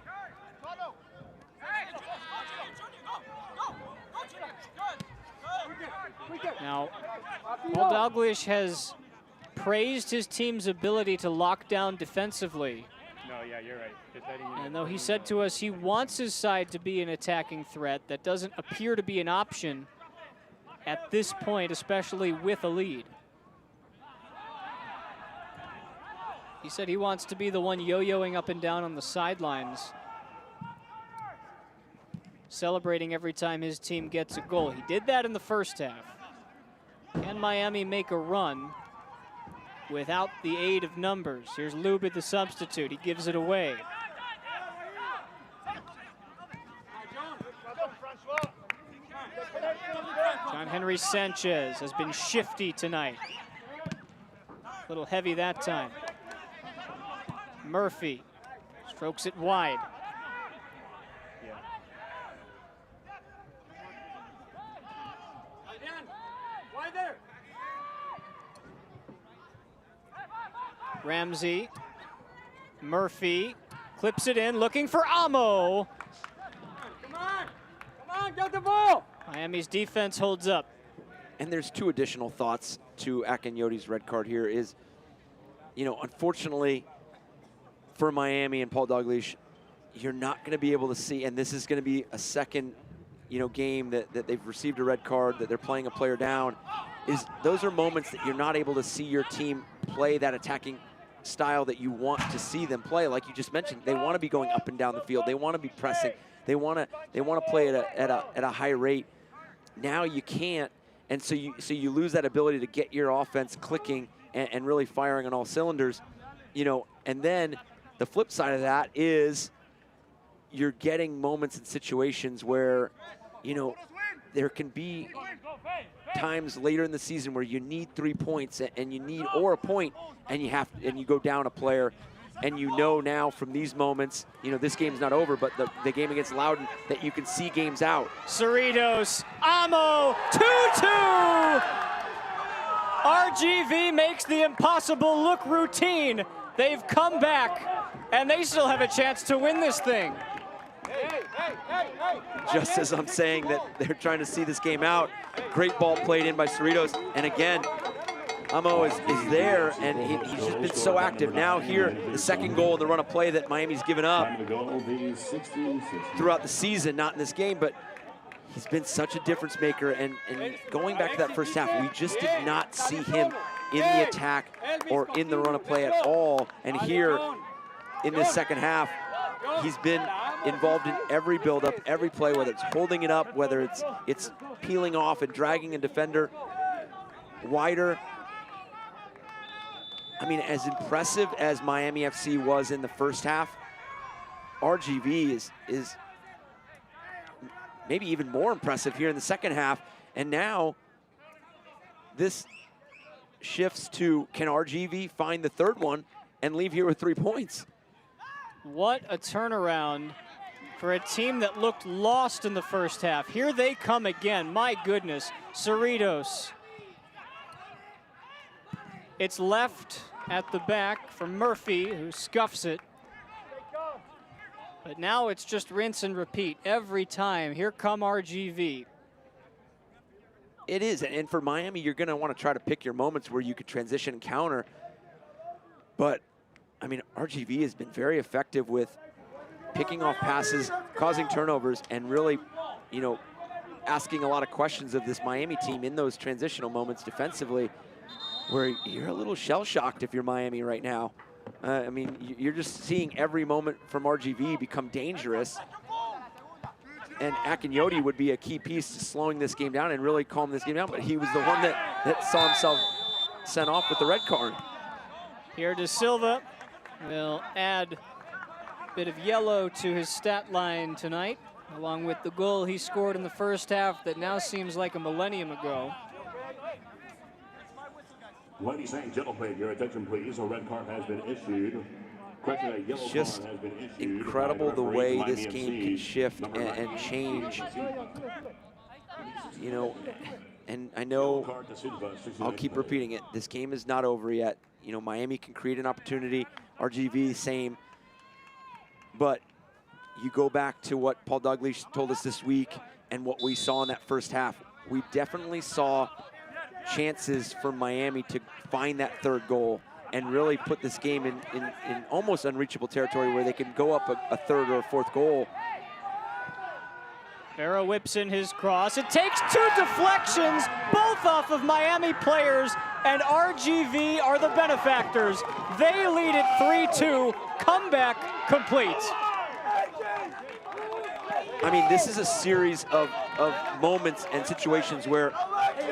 Now, Paul Dalglish has praised his team's ability to lock down defensively. No, yeah, you're right. And though he said to us he wants his side to be an attacking threat, that doesn't appear to be an option at this point, especially with a lead. He said he wants to be the one yo-yoing up and down on the sidelines, celebrating every time his team gets a goal. He did that in the first half. Can Miami make a run without the aid of numbers? Here's Lubid, the substitute. He gives it away. John Henry Sanchez has been shifty tonight. A little heavy that time. Murphy strokes it wide. Ramsey, Murphy, clips it in, looking for Amo. Come on, get the ball. Miami's defense holds up. And there's two additional thoughts to Akinyoti's red card here is, you know, unfortunately for Miami and Paul Dalglish, you're not going to be able to see, and this is going to be a second, you know, game that they've received a red card, that they're playing a player down, is those are moments that you're not able to see your team play that attacking style that you want to see them play. Like you just mentioned, they want to be going up and down the field. They want to be pressing. They want to play at a high rate. Now you can't, and so you lose that ability to get your offense clicking and really firing on all cylinders, you know. And then the flip side of that is you're getting moments and situations where, you know, there can be times later in the season where you need 3 points and you need, or a point, and you go down a player, and you know now from these moments, you know, this game's not over, but the game against Loudoun, that you can see games out. Cerritos, Amo, 2-2! RGV makes the impossible look routine. They've come back, and they still have a chance to win this thing. Just as I'm saying that they're trying to see this game out, great ball played in by Cerritos, and again, Amo is there, and he's just been so active. Now here, the second goal in the run of play that Miami's given up throughout the season, not in this game, but he's been such a difference maker. And going back to that first half, we just did not see him in the attack or in the run of play at all. And here in this second half, he's been involved in every build-up, every play, whether it's holding it up, whether it's peeling off and dragging a defender wider. I mean, as impressive as Miami FC was in the first half, RGV is maybe even more impressive here in the second half. And now this shifts to, can RGV find the third one and leave here with 3 points? What a turnaround for a team that looked lost in the first half. Here they come again. My goodness, Cerritos. It's left at the back for Murphy, who scuffs it. But now it's just rinse and repeat every time. Here come RGV. It is, and for Miami, you're going to want to try to pick your moments where you could transition and counter. But, I mean, RGV has been very effective with picking off passes, causing turnovers, and really, you know, asking a lot of questions of this Miami team in those transitional moments defensively, where you're a little shell-shocked if you're Miami right now. I mean, you're just seeing every moment from RGV become dangerous. And Akinyoti would be a key piece to slowing this game down and really calm this game down, but he was the one that saw himself sent off with the red card. Here De Silva will add a bit of yellow to his stat line tonight, along with the goal he scored in the first half that now seems like a millennium ago. Ladies and gentlemen, your attention please. A red card has been issued. It's just incredible the way this game can shift and change. You know, and I know I'll keep repeating it. This game is not over yet. You know, Miami can create an opportunity. RGV, same. But you go back to what Paul Douglas told us this week and what we saw in that first half. We definitely saw chances for Miami to find that third goal and really put this game in almost unreachable territory where they can go up a third or a fourth goal. Vera whips in his cross. It takes two deflections, both off of Miami players, and RGV are the benefactors. They lead it 3-2, comeback complete. I mean, this is a series of moments and situations where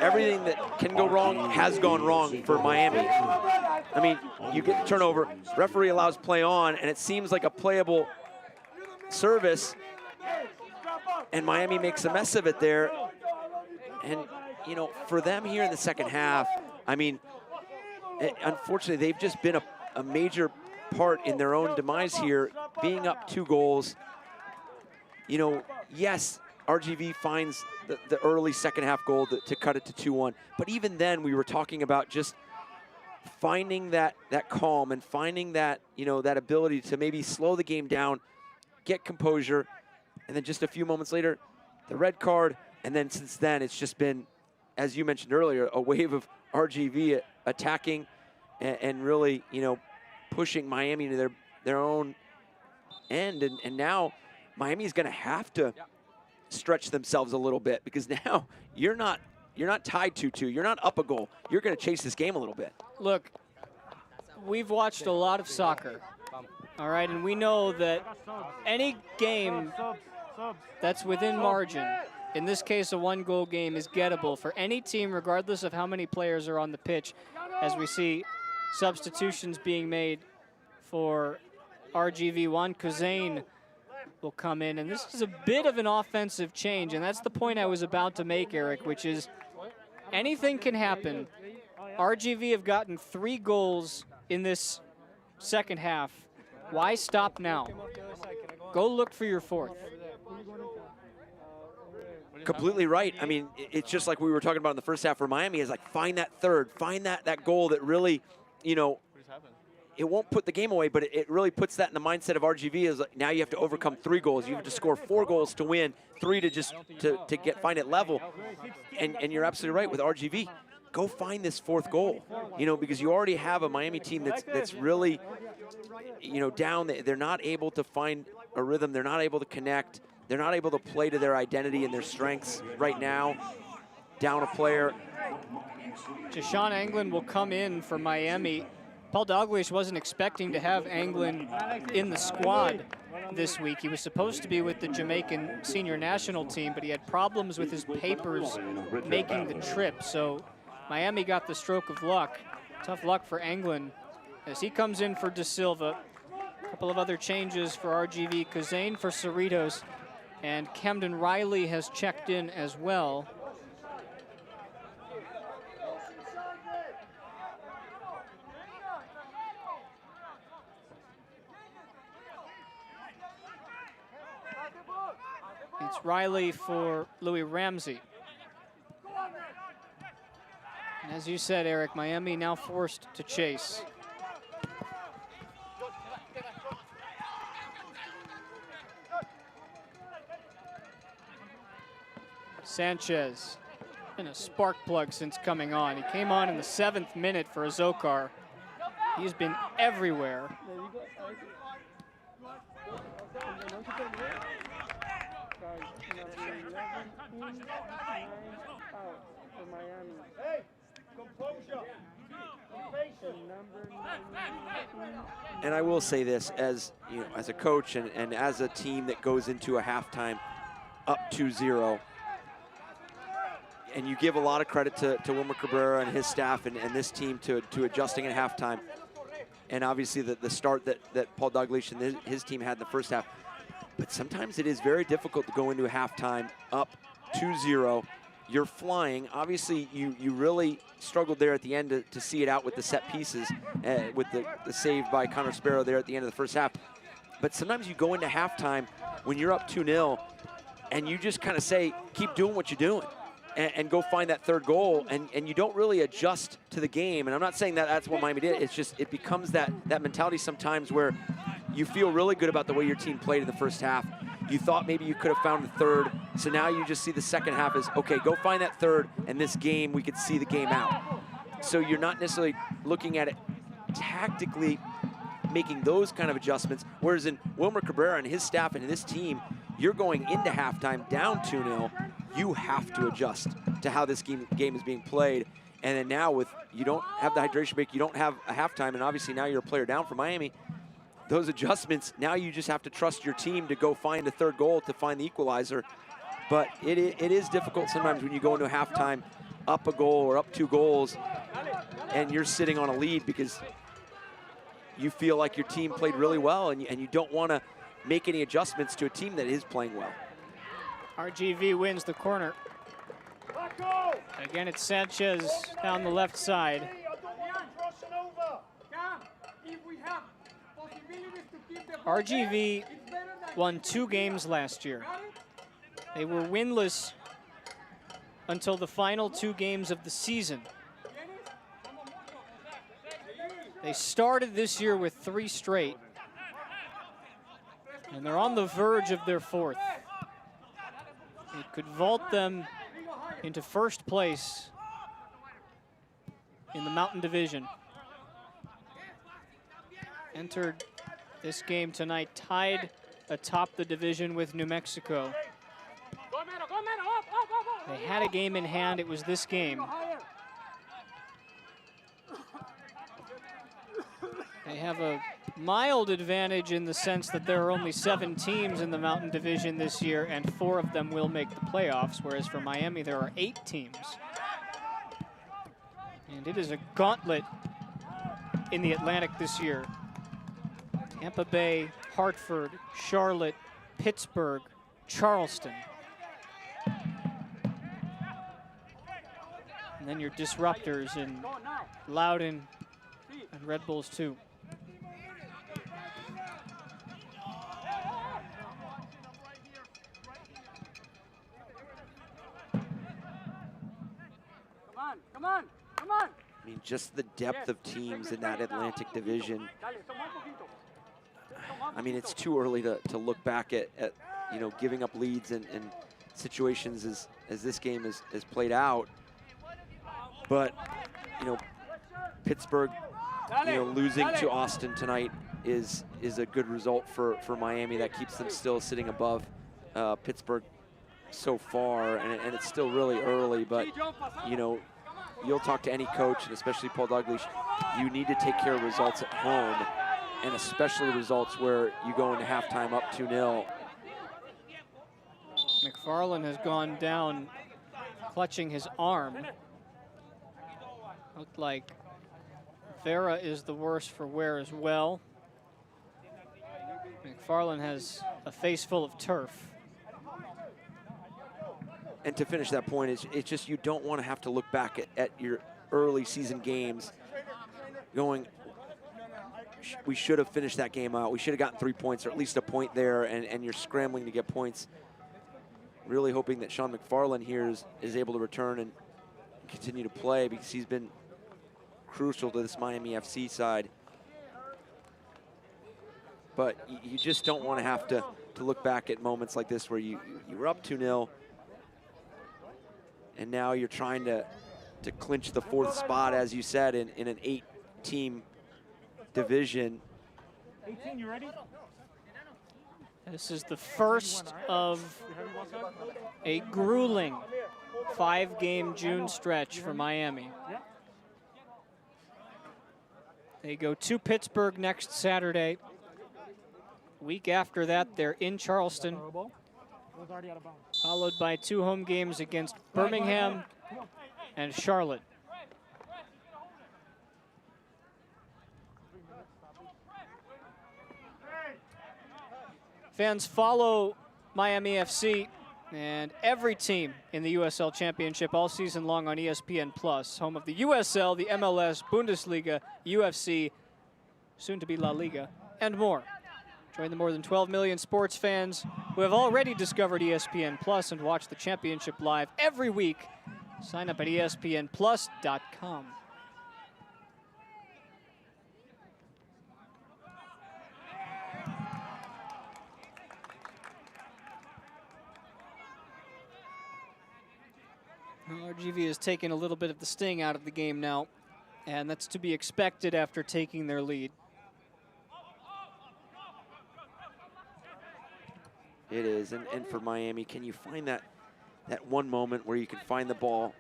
everything that can go wrong has gone wrong for Miami. I mean, you get the turnover, referee allows play on, and it seems like a playable service, and Miami makes a mess of it there. And, you know, for them here in the second half, I mean, unfortunately, they've just been a major part in their own demise here, being up 2 goals. You know, yes, RGV finds the early second half goal to cut it to 2-1. But even then, we were talking about just finding that calm and finding that, you know, that ability to maybe slow the game down, get composure, and then just a few moments later, the red card. And then since then, it's just been, as you mentioned earlier, a wave of RGV attacking and really, you know, pushing Miami to their own end. And now Miami's going to have to stretch themselves a little bit, because now you're not tied 2-2. You're not up a goal. You're going to chase this game a little bit. Look, we've watched a lot of soccer, all right, and we know that any game that's within margin, in this case a 1-goal game, is gettable for any team regardless of how many players are on the pitch, as we see substitutions being made for RGV. Juan Kuzain will come in, and this is a bit of an offensive change, and that's the point I was about to make, Eric, which is anything can happen. RGV have gotten 3 goals in this second half. Why stop now? Go look for your 4th. Completely right. I mean, it's just like we were talking about in the first half for Miami, is like find that third, find that goal that really, you know, it won't put the game away, but it really puts that in the mindset of RGV is like, now you have to overcome 3 goals. You have to score 4 goals to win, 3 to just to find it level. And you're absolutely right with RGV. Go find this 4th goal, you know, because you already have a Miami team that's really, you know, down. They're not able to find a rhythm. They're not able to connect. They're not able to play to their identity and their strengths right now. Down a player. Jashawn Anglin will come in for Miami. Paul Dalglish wasn't expecting to have Anglin in the squad this week. He was supposed to be with the Jamaican senior national team, but he had problems with his papers making the trip. So Miami got the stroke of luck. Tough luck for Anglin as he comes in for De Silva. A couple of other changes for RGV. Kuzain for Cerritos, and Camden Riley has checked in as well. It's Riley for Louis Ramsey. And as you said, Eric, Miami now forced to chase. Sanchez been a spark plug since coming on. He came on in the 7th minute for Azokar. He's been everywhere. And I will say this, as you know, as a coach and as a team that goes into a halftime up 2-0, and you give a lot of credit to Wilmer Cabrera and his staff and this team to adjusting at halftime, and obviously the start that Paul Dalglish and his team had in the first half. But sometimes it is very difficult to go into a halftime up 2-0. You're flying. Obviously, you really struggled there at the end to see it out with the set pieces, with the save by Connor Sparrow there at the end of the first half. But sometimes you go into halftime when you're up 2-0, and you just kind of say, keep doing what you're doing, and go find that third goal, and you don't really adjust to the game. And I'm not saying that that's what Miami did. It's just it becomes that mentality sometimes where you feel really good about the way your team played in the first half. You thought maybe you could have found the third, so now you just see the second half as, okay, go find that third, and this game, we could see the game out. So you're not necessarily looking at it tactically, making those kind of adjustments, whereas in Wilmer Cabrera and his staff and his team, you're going into halftime down 2-0, you have to adjust to how this game is being played. And then now with, you don't have the hydration break, you don't have a halftime, and obviously now you're a player down for Miami. Those adjustments, now you just have to trust your team to go find a third goal, to find the equalizer. But it is difficult sometimes when you go into a halftime up a goal or up 2 goals and you're sitting on a lead because you feel like your team played really well and you don't want to make any adjustments to a team that is playing well. RGV wins the corner. Again, it's Sanchez down the left side. RGV won 2 games last year. They were winless until the final 2 games of the season. They started this year with 3 straight, and they're on the verge of their 4th. It could vault them into first place in the Mountain Division. Entered this game tonight tied atop the division with New Mexico. They had a game in hand. It was this game. They have a mild advantage in the sense that there are only 7 teams in the Mountain Division this year, and 4 of them will make the playoffs, whereas for Miami there are 8 teams. And it is a gauntlet in the Atlantic this year. Tampa Bay, Hartford, Charlotte, Pittsburgh, Charleston. And then your disruptors in Loudoun and Red Bulls too. Come on. I mean, just the depth of teams in that Atlantic Division. I mean, it's too early to look back at you know, giving up leads in situations as this game has played out. But, you know, Pittsburgh, you know, losing to Austin tonight is a good result for Miami. That keeps them still sitting above Pittsburgh so far, and it's still really early. But, you know, you'll talk to any coach, and especially Paul Dalglish, you need to take care of results at home, and especially results where you go into halftime up 2-0. McFarland has gone down clutching his arm. Looked like Vera is the worse for wear as well. McFarland has a face full of turf. And to finish that point, it's just you don't want to have to look back at your early season games going, we should have finished that game out. We should have gotten 3 points or at least a point there, and you're scrambling to get points. Really hoping that Sean McFarland here is able to return and continue to play, because he's been crucial to this Miami FC side. But you just don't want to have to look back at moments like this where you were up 2-0 And now you're trying to clinch the 4th spot, as you said, in an 8-team division. 18, you ready? This is the first of a grueling 5-game June stretch for Miami. They go to Pittsburgh next Saturday. Week after that, they're in Charleston, followed by 2 home games against Birmingham and Charlotte. Fans follow Miami FC and every team in the USL Championship all season long on ESPN+, home of the USL, the MLS, Bundesliga, UFC, soon to be La Liga, and more. Join the more than 12 million sports fans who have already discovered ESPN+ and watch the championship live every week. Sign up at ESPNplus.com. Well, RGV has taken a little bit of the sting out of the game now, and that's to be expected after taking their lead. It is, and for Miami, can you find that one moment where you can find the ball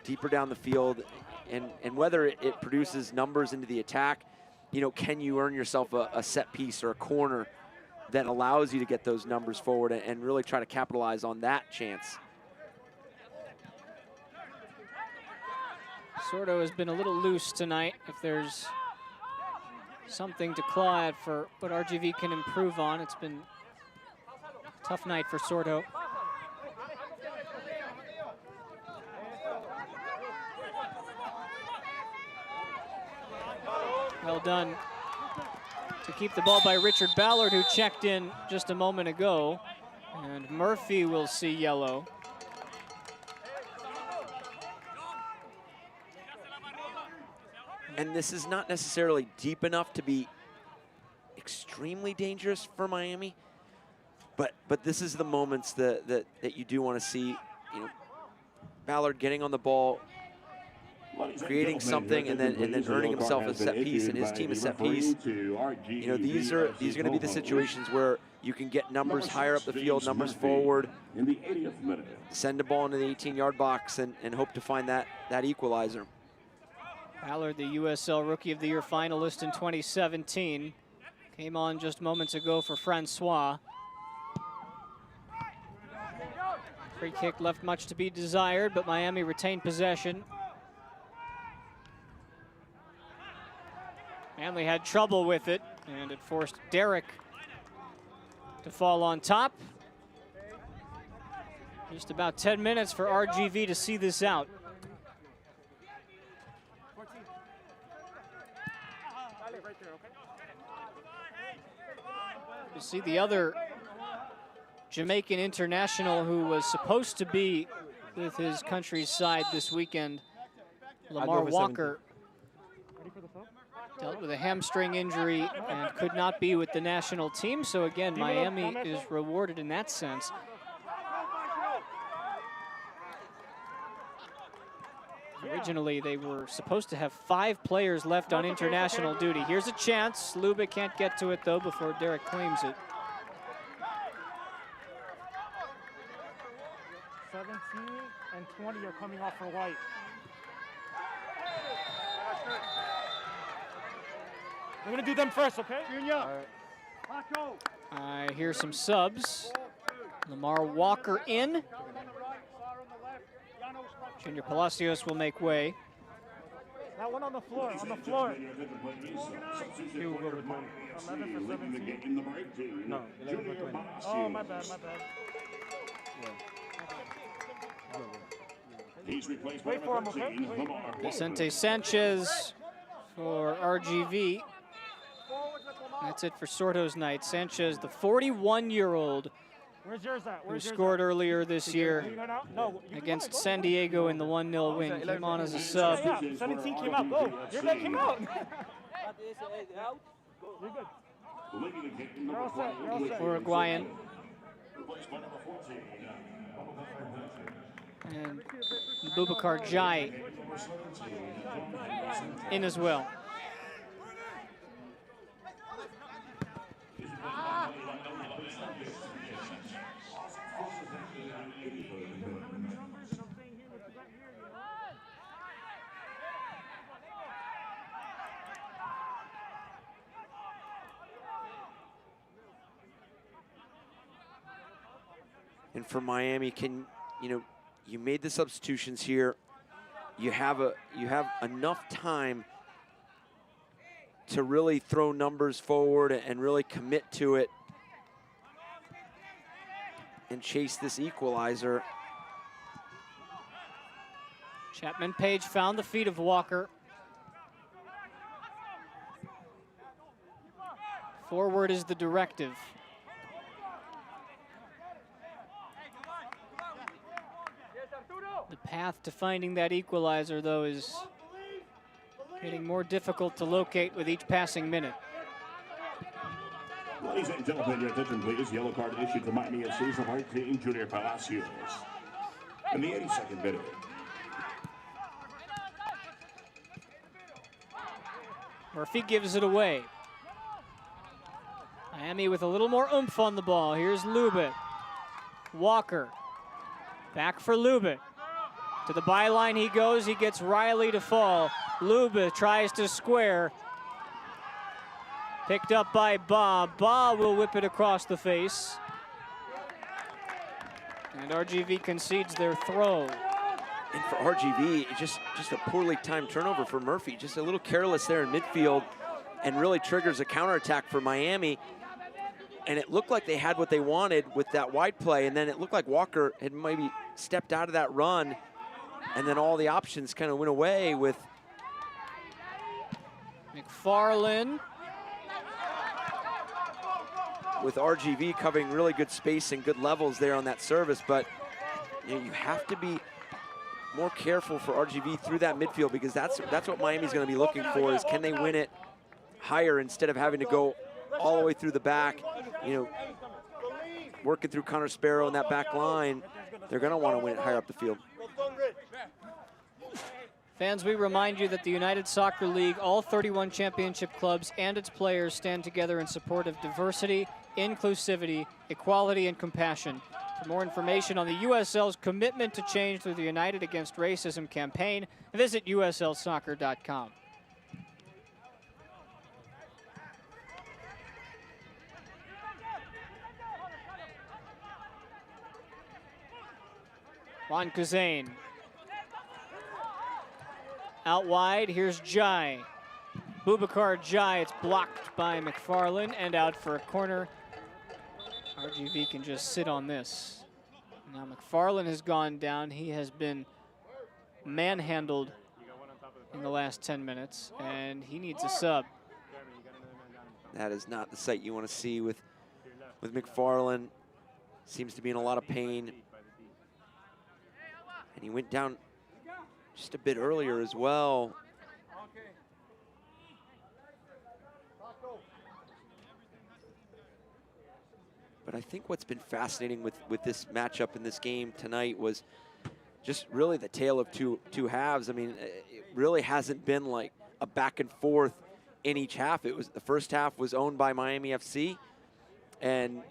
deeper down the field, and whether it produces numbers into the attack, you know, can you earn yourself a set piece or a corner that allows you to get those numbers forward and really try to capitalize on that chance? Sordo has been a little loose tonight. If there's something to claw at for what RGV can improve on, it's been a tough night for Sordo. Well done to keep the ball by Richard Ballard, who checked in just a moment ago. And Murphy will see yellow. And this is not necessarily deep enough to be extremely dangerous for Miami, but this is the moments that you do want to see. You know, Ballard getting on the ball, creating something, and then earning himself a set piece, and his team a set piece. You know, these are going to be the situations where you can get numbers higher up the field, numbers forward, send the ball into the 18-yard box, and hope to find that equalizer. Ballard, the USL Rookie of the Year finalist in 2017, came on just moments ago for Francois. Free kick left much to be desired, but Miami retained possession. Manley had trouble with it, and it forced Derek to fall on top. Just about 10 minutes for RGV to see this out. You see the other Jamaican international who was supposed to be with his country's side this weekend, Lamar Walker, dealt with a hamstring injury and could not be with the national team. So again, Miami is rewarded in that sense. Originally, they were supposed to have 5 players left on international duty. Here's a chance. Luba can't get to it, though, before Derek claims it. 17 and 20 are coming off for white. We're going to do them first, okay? Junior. I hear some subs. Lamar Walker in. Junior Palacios will make way. That one on the floor, on the floor. He will go with 11 for 17. No, 11 for 20. Oh, my bad, my bad. He's replaced Wait for him, okay? Vicente Sanchez for RGV. That's it for Sordo's night. Sanchez, the 41-year-old, who scored earlier this year against San Diego in the 1-0 win. Came on as a sub. 17 came out. Go. Your guy came out. You're good. You're all set. You're all set. Uruguayan. And Boubacar Jai in as well. And for Miami, you made the substitutions here. You have enough time to really throw numbers forward and really commit to it and chase this equalizer. Chapman Page found the feet of Walker. Forward is the directive. The path to finding that equalizer, though, is getting more difficult to locate with each passing minute. Ladies and gentlemen, your attention please. Yellow card issued to Miami FC from our team, Junior Palacios. In the 82nd minute. Murphy gives it away. Miami with a little more oomph on the ball. Here's Lubit. Walker. Back for Lubit. To the byline he goes. He gets Riley to fall. Lubit tries to square. Picked up by Ba. Ba will whip it across the face. And RGV concedes their throw. And for RGV, just a poorly timed turnover for Murphy. Just a little careless there in midfield and really triggers a counterattack for Miami. And it looked like they had what they wanted with that wide play, and then it looked like Walker had maybe stepped out of that run, and then all the options kind of went away with McFarland. With RGV covering really good space and good levels there on that service, but you have to be more careful for RGV through that midfield, because that's what Miami's going to be looking for, is can they win it higher instead of having to go all the way through the back, working through Connor Sparrow in that back line. They're going to want to win it higher up the field. Fans, we remind you that the United Soccer League, all 31 championship clubs and its players stand together in support of diversity, inclusivity, equality, and compassion. For more information on the USL's commitment to change through the United Against Racism campaign, visit uslsoccer.com. Juan Kuzain. Out wide, here's Jai. Boubacar Jai, it's blocked by McFarland and out for a corner. RGV can just sit on this. Now McFarland has gone down. He has been manhandled in the last 10 minutes, and he needs a sub. That is not the sight you want to see with McFarland. Seems to be in a lot of pain. And he went down just a bit earlier as well. But I think what's been fascinating with this matchup in this game tonight was just really the tale of two halves. I mean, it really hasn't been like a back and forth in each half. It was, the first half was owned by Miami FC, and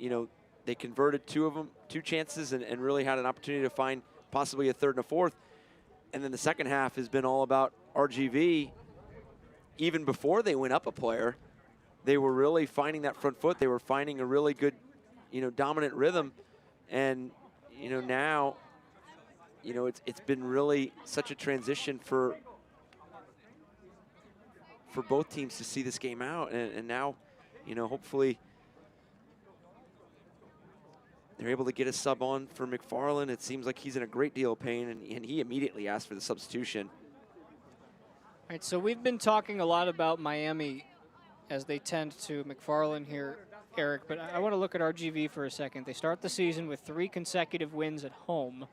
they converted two chances and really had an opportunity to find possibly a third and a fourth. And then the second half has been all about RGV. Even before they went up a player, they were really finding that front foot. They were finding a really good, dominant rhythm. And, now, it's been really such a transition for both teams to see this game out. And now, hopefully they're able to get a sub on for McFarland. It seems like he's in a great deal of pain, and he immediately asked for the substitution. All right, so we've been talking a lot about Miami as they tend to McFarland here, Eric, but I want to look at RGV for a second. They start the season with 3 consecutive wins at home.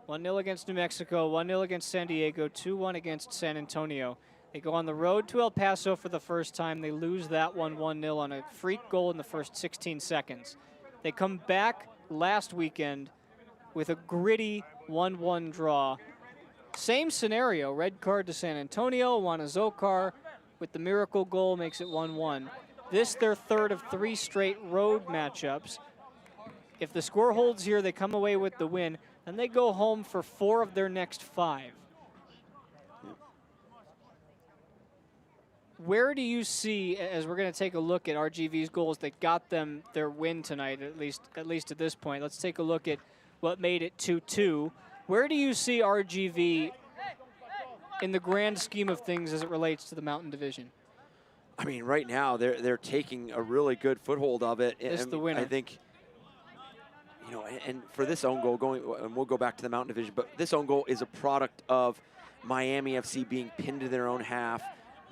1-0 against New Mexico, 1-0 against San Diego, 2-1 against San Antonio. They go on the road to El Paso for the first time. They lose that one 1-0 on a freak goal in the first 16 seconds. They come back last weekend with a gritty 1-1 draw. Same scenario, red card to San Antonio. Wanazokar with the miracle goal makes it 1-1. This their third of 3 straight road matchups. If the score holds here, they come away with the win, and they go home for 4 of their next 5. Where do you see, as we're going to take a look at RGV's goals that got them their win tonight, at least at this point? Let's take a look at what made it 2-2. Where do you see RGV in the grand scheme of things as it relates to the Mountain Division? I mean, right now they're taking a really good foothold of it. It's the winner. I think, you know, and for this own goal, and we'll go back to the Mountain Division, but this own goal is a product of Miami FC being pinned to their own half,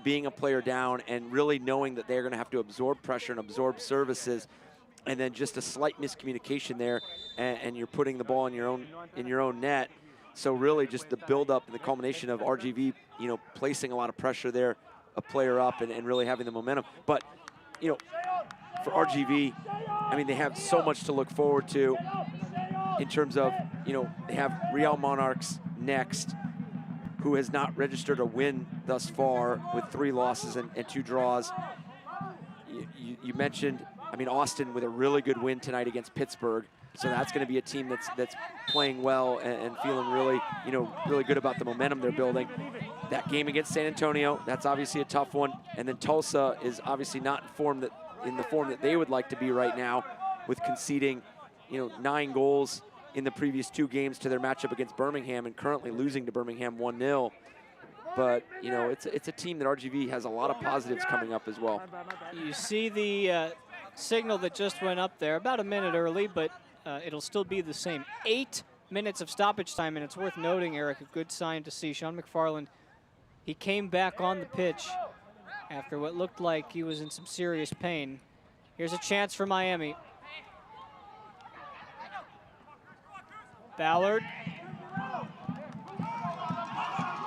being a player down, and really knowing that they're going to have to absorb pressure and absorb services, and then just a slight miscommunication there, and you're putting the ball in your own net. So really, just the build-up and the culmination of RGV, you know, placing a lot of pressure there, a player up, and really having the momentum. But you know, for RGV, I mean, they have so much to look forward to in terms of, you know, they have Real Monarchs next, who has not registered a win thus far with 3 losses and 2 draws. You mentioned, I mean, Austin with a really good win tonight against Pittsburgh. So that's going to be a team that's playing well and feeling really, you know, really good about the momentum they're building. That game against San Antonio, that's obviously a tough one. And then Tulsa is obviously not in the form that they would like to be right now, with conceding, you know, 9 goals in the previous 2 games to their matchup against Birmingham, and currently losing to Birmingham 1-0. But, you know, it's a team that RGV has a lot of positives coming up as well. You see the signal that just went up there, about a minute early, but it'll still be the same. 8 minutes of stoppage time, and it's worth noting, Eric, a good sign to see. Sean McFarland, he came back on the pitch after what looked like he was in some serious pain. Here's a chance for Miami. Ballard.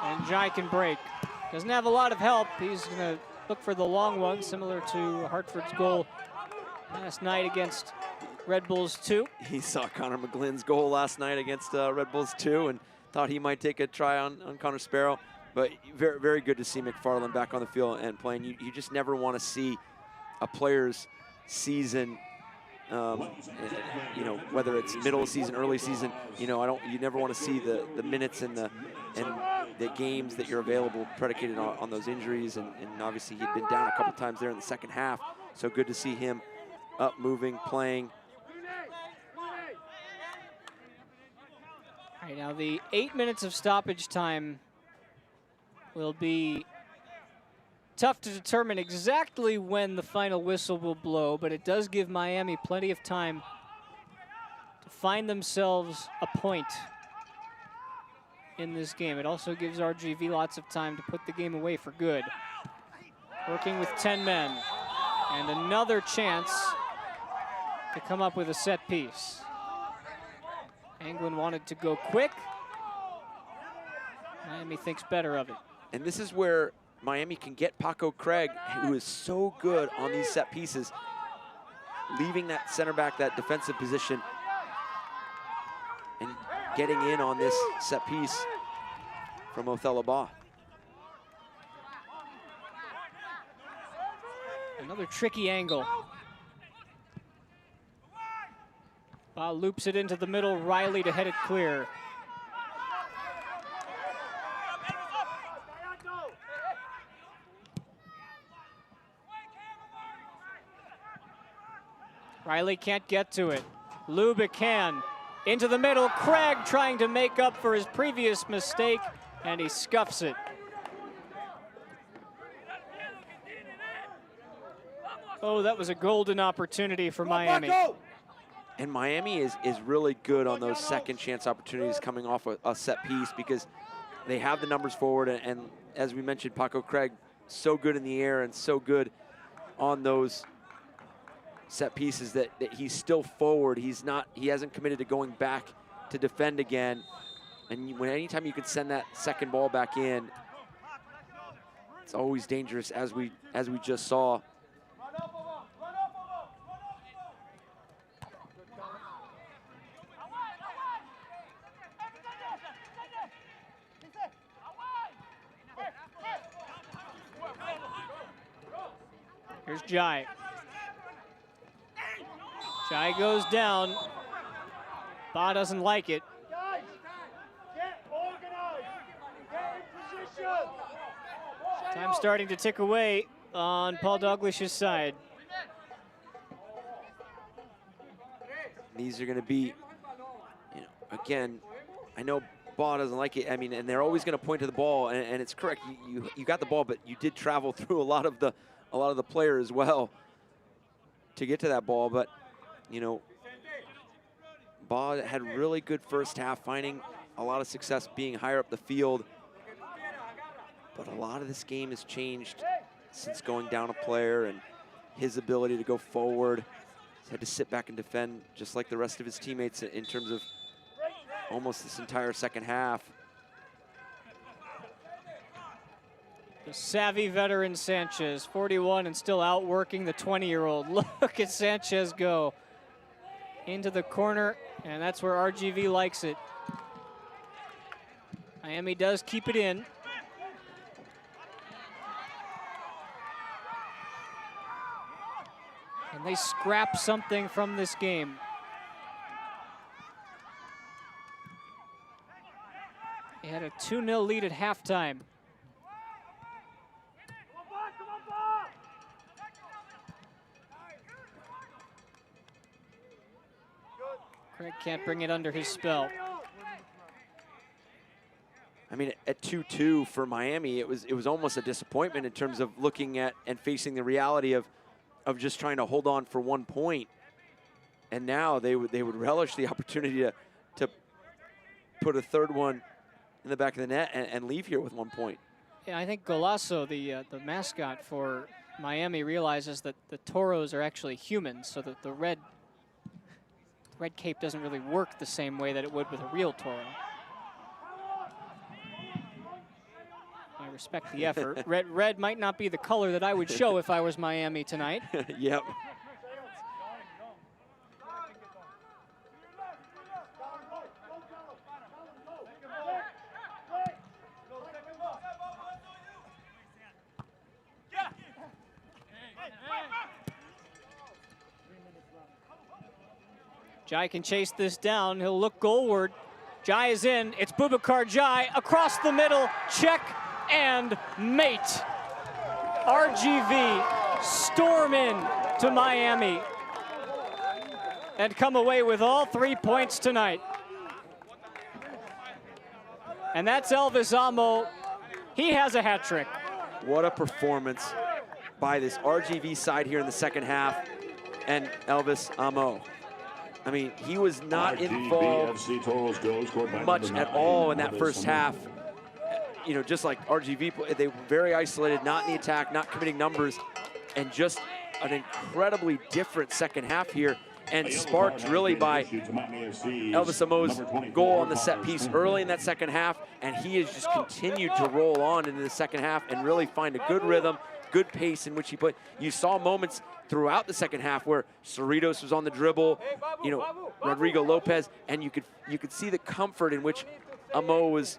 And Jai can break. Doesn't have a lot of help. He's going to look for the long one, similar to Hartford's goal last night against Red Bulls 2. He saw Connor McGlynn's goal last night against Red Bulls 2 and thought he might take a try on Connor Sparrow. But very, very good to see McFarland back on the field and playing. You just never want to see a player's season, you know, whether it's middle of season, early season, you know, you never want to see the minutes and the games that you're available predicated on those injuries. And obviously he'd been down a couple times there in the second half. So good to see him up, moving, playing. All right, now the 8 minutes of stoppage time will be tough to determine exactly when the final whistle will blow, but it does give Miami plenty of time to find themselves a point in this game. It also gives RGV lots of time to put the game away for good. Working with 10 men, and another chance to come up with a set piece. Anglin wanted to go quick. Miami thinks better of it. And this is where Miami can get Paco Craig, who is so good on these set pieces, leaving that center back, that defensive position, and getting in on this set piece from Othello Ba. Another tricky angle. Ba loops it into the middle, Riley to head it clear. Riley can't get to it. Lubick can. Into the middle, Craig trying to make up for his previous mistake, and he scuffs it. Oh, that was a golden opportunity for Miami. And Miami is really good on those second chance opportunities coming off a set piece, because they have the numbers forward, and as we mentioned, Paco Craig, so good in the air and so good on those set pieces that he's still forward. He hasn't committed to going back to defend again. And anytime you can send that second ball back in, it's always dangerous, as we just saw. Here's Jai. Jai goes down. Ba doesn't like it. Time starting to tick away on Paul Douglish's side. These are going to be, again, I know Ba doesn't like it. I mean, and they're always going to point to the ball, and it's correct. You got the ball, but you did travel through a lot of the player as well to get to that ball. But Ba had really good first half, finding a lot of success being higher up the field. But a lot of this game has changed since going down a player, and his ability to go forward. He's had to sit back and defend just like the rest of his teammates in terms of almost this entire second half. The savvy veteran Sanchez, 41 and still outworking the 20-year-old. Look at Sanchez go into the corner, and that's where RGV likes it. Miami does keep it in. And they scrap something from this game. They had a 2-0 lead at halftime. Craig can't bring it under his spell. I mean, at 2-2 for Miami, it was almost a disappointment in terms of looking at and facing the reality of just trying to hold on for 1 point. And now they would relish the opportunity to put a third one in the back of the net and leave here with 1 point. Yeah, I think Golasso, the mascot for Miami, realizes that the Toros are actually humans, so that the red cape doesn't really work the same way that it would with a real Toro. I respect the effort. Red might not be the color that I would show if I was Miami tonight. Yep. Jai can chase this down. He'll look goalward. Jai is in. It's Boubacar Jai across the middle. Check and mate. RGV storm in to Miami and come away with all 3 points tonight. And that's Elvis Amo. He has a hat trick. What a performance by this RGV side here in the second half. And Elvis Amo. I mean, he was not involved much at all in that first half. Just like RGV, they were very isolated, not in the attack, not committing numbers, and just an incredibly different second half here, and sparked really by Elvis Amo's goal on the set piece early in that second half, and he has just continued to roll on into the second half and really find a good rhythm, good pace in which he put. You saw moments throughout the second half where Cerritos was on the dribble, Rodrigo Lopez, and you could see the comfort in which Amo was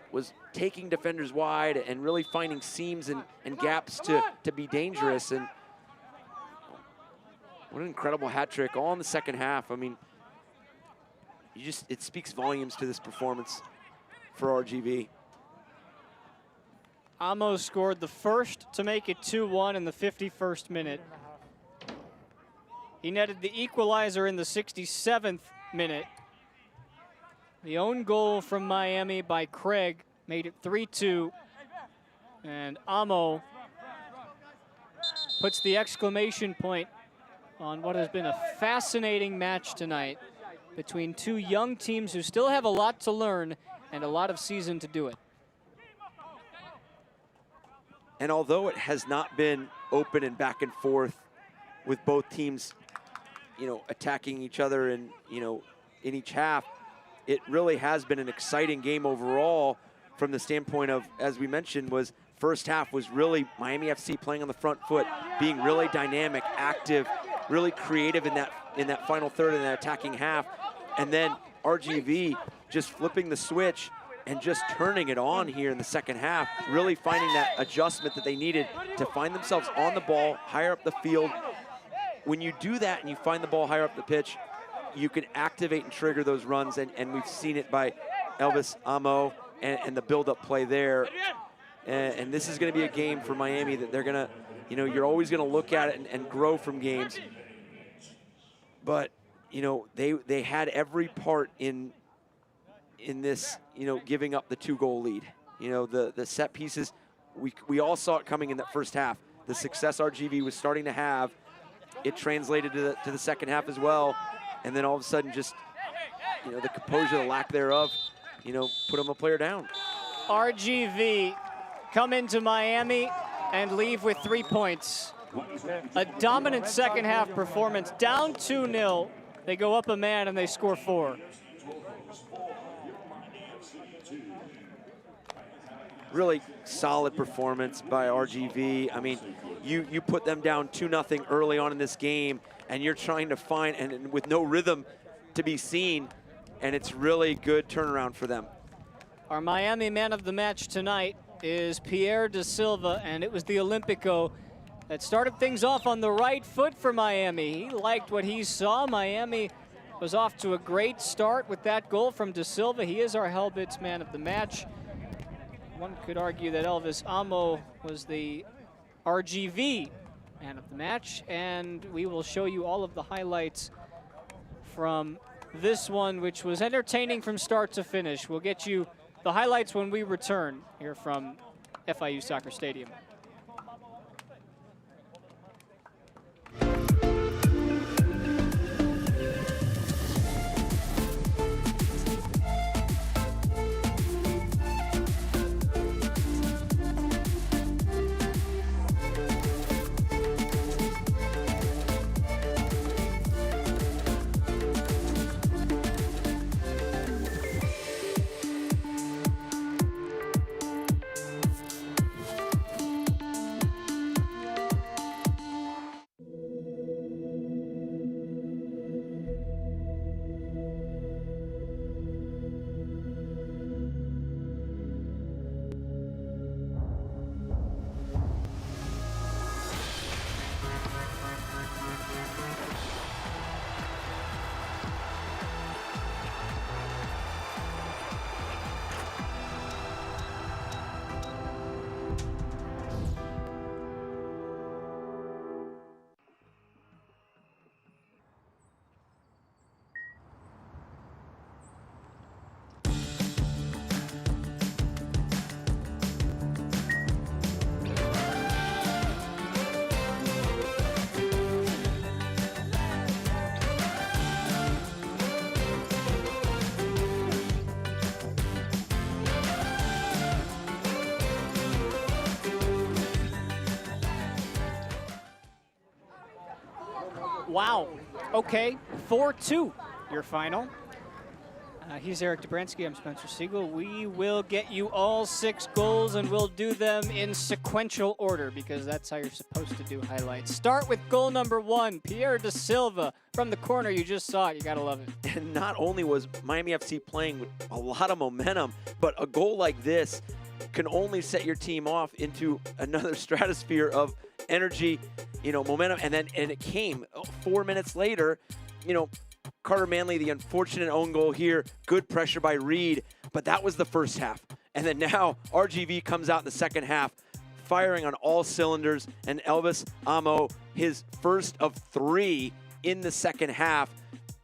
taking defenders wide and really finding seams and gaps to be dangerous. And what an incredible hat trick all in the second half. I mean, it speaks volumes to this performance for RGV. Amo scored the first to make it 2-1 in the 51st minute. He netted the equalizer in the 67th minute. The own goal from Miami by Craig made it 3-2. And Amo puts the exclamation point on what has been a fascinating match tonight between two young teams who still have a lot to learn and a lot of season to do it. And although it has not been open and back and forth with both teams, attacking each other and, in each half, it really has been an exciting game overall from the standpoint of, as we mentioned, was first half was really Miami FC playing on the front foot, being really dynamic, active, really creative in that final third in that attacking half. And then RGV just flipping the switch and just turning it on here in the second half, really finding that adjustment that they needed to find themselves on the ball, higher up the field. When you do that and you find the ball higher up the pitch, you can activate and trigger those runs, and we've seen it by Elvis Amo and the build-up play there. And this is going to be a game for Miami that they're going to, you know, you're always going to look at it and grow from games. But, you know, they had every part in this, you know, giving up the 2-goal lead. You know, the set pieces, we all saw it coming in that first half. The success RGV was starting to have, it translated to the second half as well. And then all of a sudden just, you know, the composure, the lack thereof, you know, put them a player down. RGV come into Miami and leave with 3 points. A dominant second half performance, down 2-0. They go up a man and they score 4. Really solid performance by RGV. I mean, you put them down 2-0 early on in this game, and you're trying to find, and with no rhythm to be seen, and it's really good turnaround for them. Our Miami man of the match tonight is Pierre Da Silva, and it was the Olympico that started things off on the right foot for Miami. He liked what he saw. Miami was off to a great start with that goal from Da Silva. He is our Hellbits man of the match. One could argue that Elvis Amo was the RGV man of the match, and we will show you all of the highlights from this one, which was entertaining from start to finish. We'll get you the highlights when we return here from FIU Soccer Stadium. Wow. Okay, 4-2, your final. He's Eric Dobransky, I'm Spencer Siegel. We will get you all 6 goals, and we'll do them in sequential order because that's how you're supposed to do highlights. Start with goal number 1, Pierre Da Silva from the corner. You just saw it, you gotta love it. And not only was Miami FC playing with a lot of momentum, but a goal like this can only set your team off into another stratosphere of energy, you know, momentum, and it came 4 minutes later. You know, Carter Manley, the unfortunate own goal here, good pressure by Reed, but that was the first half. And then now RGV comes out in the second half, firing on all cylinders, and Elvis Amo, his first of 3 in the second half.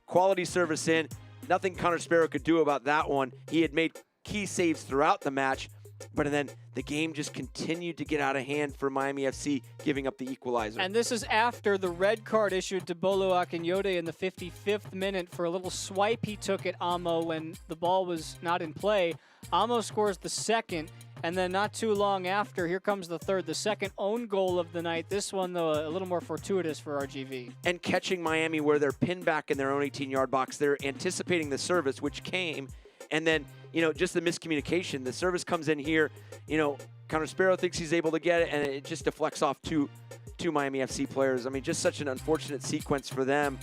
Quality service in, nothing Connor Sparrow could do about that one. He had made key saves throughout the match, but then the game just continued to get out of hand for Miami FC, giving up the equalizer. And this is after the red card issued to Bolo Akinyode in the 55th minute for a little swipe he took at Amo when the ball was not in play. Amo scores the second, and then not too long after, here comes the third, the second own goal of the night. This one, though, a little more fortuitous for RGV. And catching Miami where they're pinned back in their own 18-yard box. They're anticipating the service, which came, and then, you know, just the miscommunication. The service comes in here, you know, Connor Sparrow thinks he's able to get it, and it just deflects off two Miami FC players. I mean, just such an unfortunate sequence for them.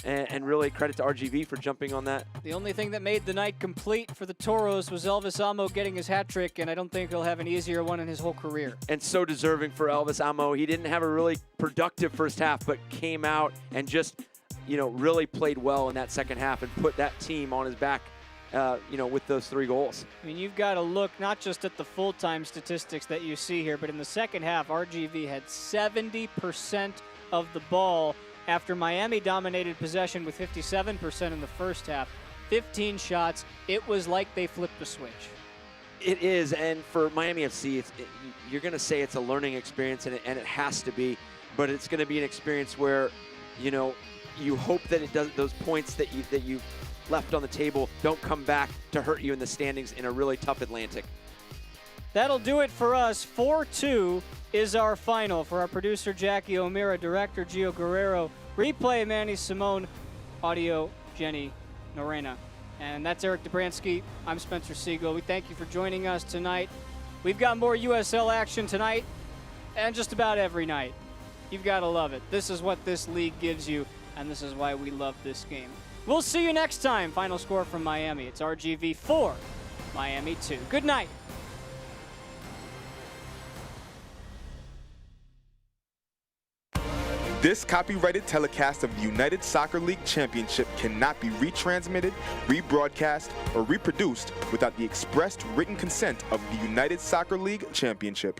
and really credit to RGV for jumping on that. The only thing that made the night complete for the Toros was Elvis Amo getting his hat trick, and I don't think he'll have an easier one in his whole career. And so deserving for Elvis Amo. He didn't have a really productive first half, but came out and just, really played well in that second half and put that team on his back, with those 3 goals. I mean, you've got to look not just at the full-time statistics that you see here, but in the second half, RGV had 70% of the ball after Miami dominated possession with 57% in the first half. 15 shots. It was like they flipped the switch. It is, and for Miami FC, you're going to say it's a learning experience, and it has to be, but it's going to be an experience where, you hope that it does, those points that you left on the table don't come back to hurt you in the standings in a really tough Atlantic. That'll do it for us. 4-2 is our final. For our producer, Jackie O'Meara, director, Gio Guerrero, replay, Manny Simone, audio, Jenny Norena. And that's Eric Dobransky. I'm Spencer Siegel. We thank you for joining us tonight. We've got more USL action tonight and just about every night. You've got to love it. This is what this league gives you, and this is why we love this game. We'll see you next time. Final score from Miami. It's RGV 4, Miami 2. Good night. This copyrighted telecast of the United Soccer League Championship cannot be retransmitted, rebroadcast, or reproduced without the expressed written consent of the United Soccer League Championship.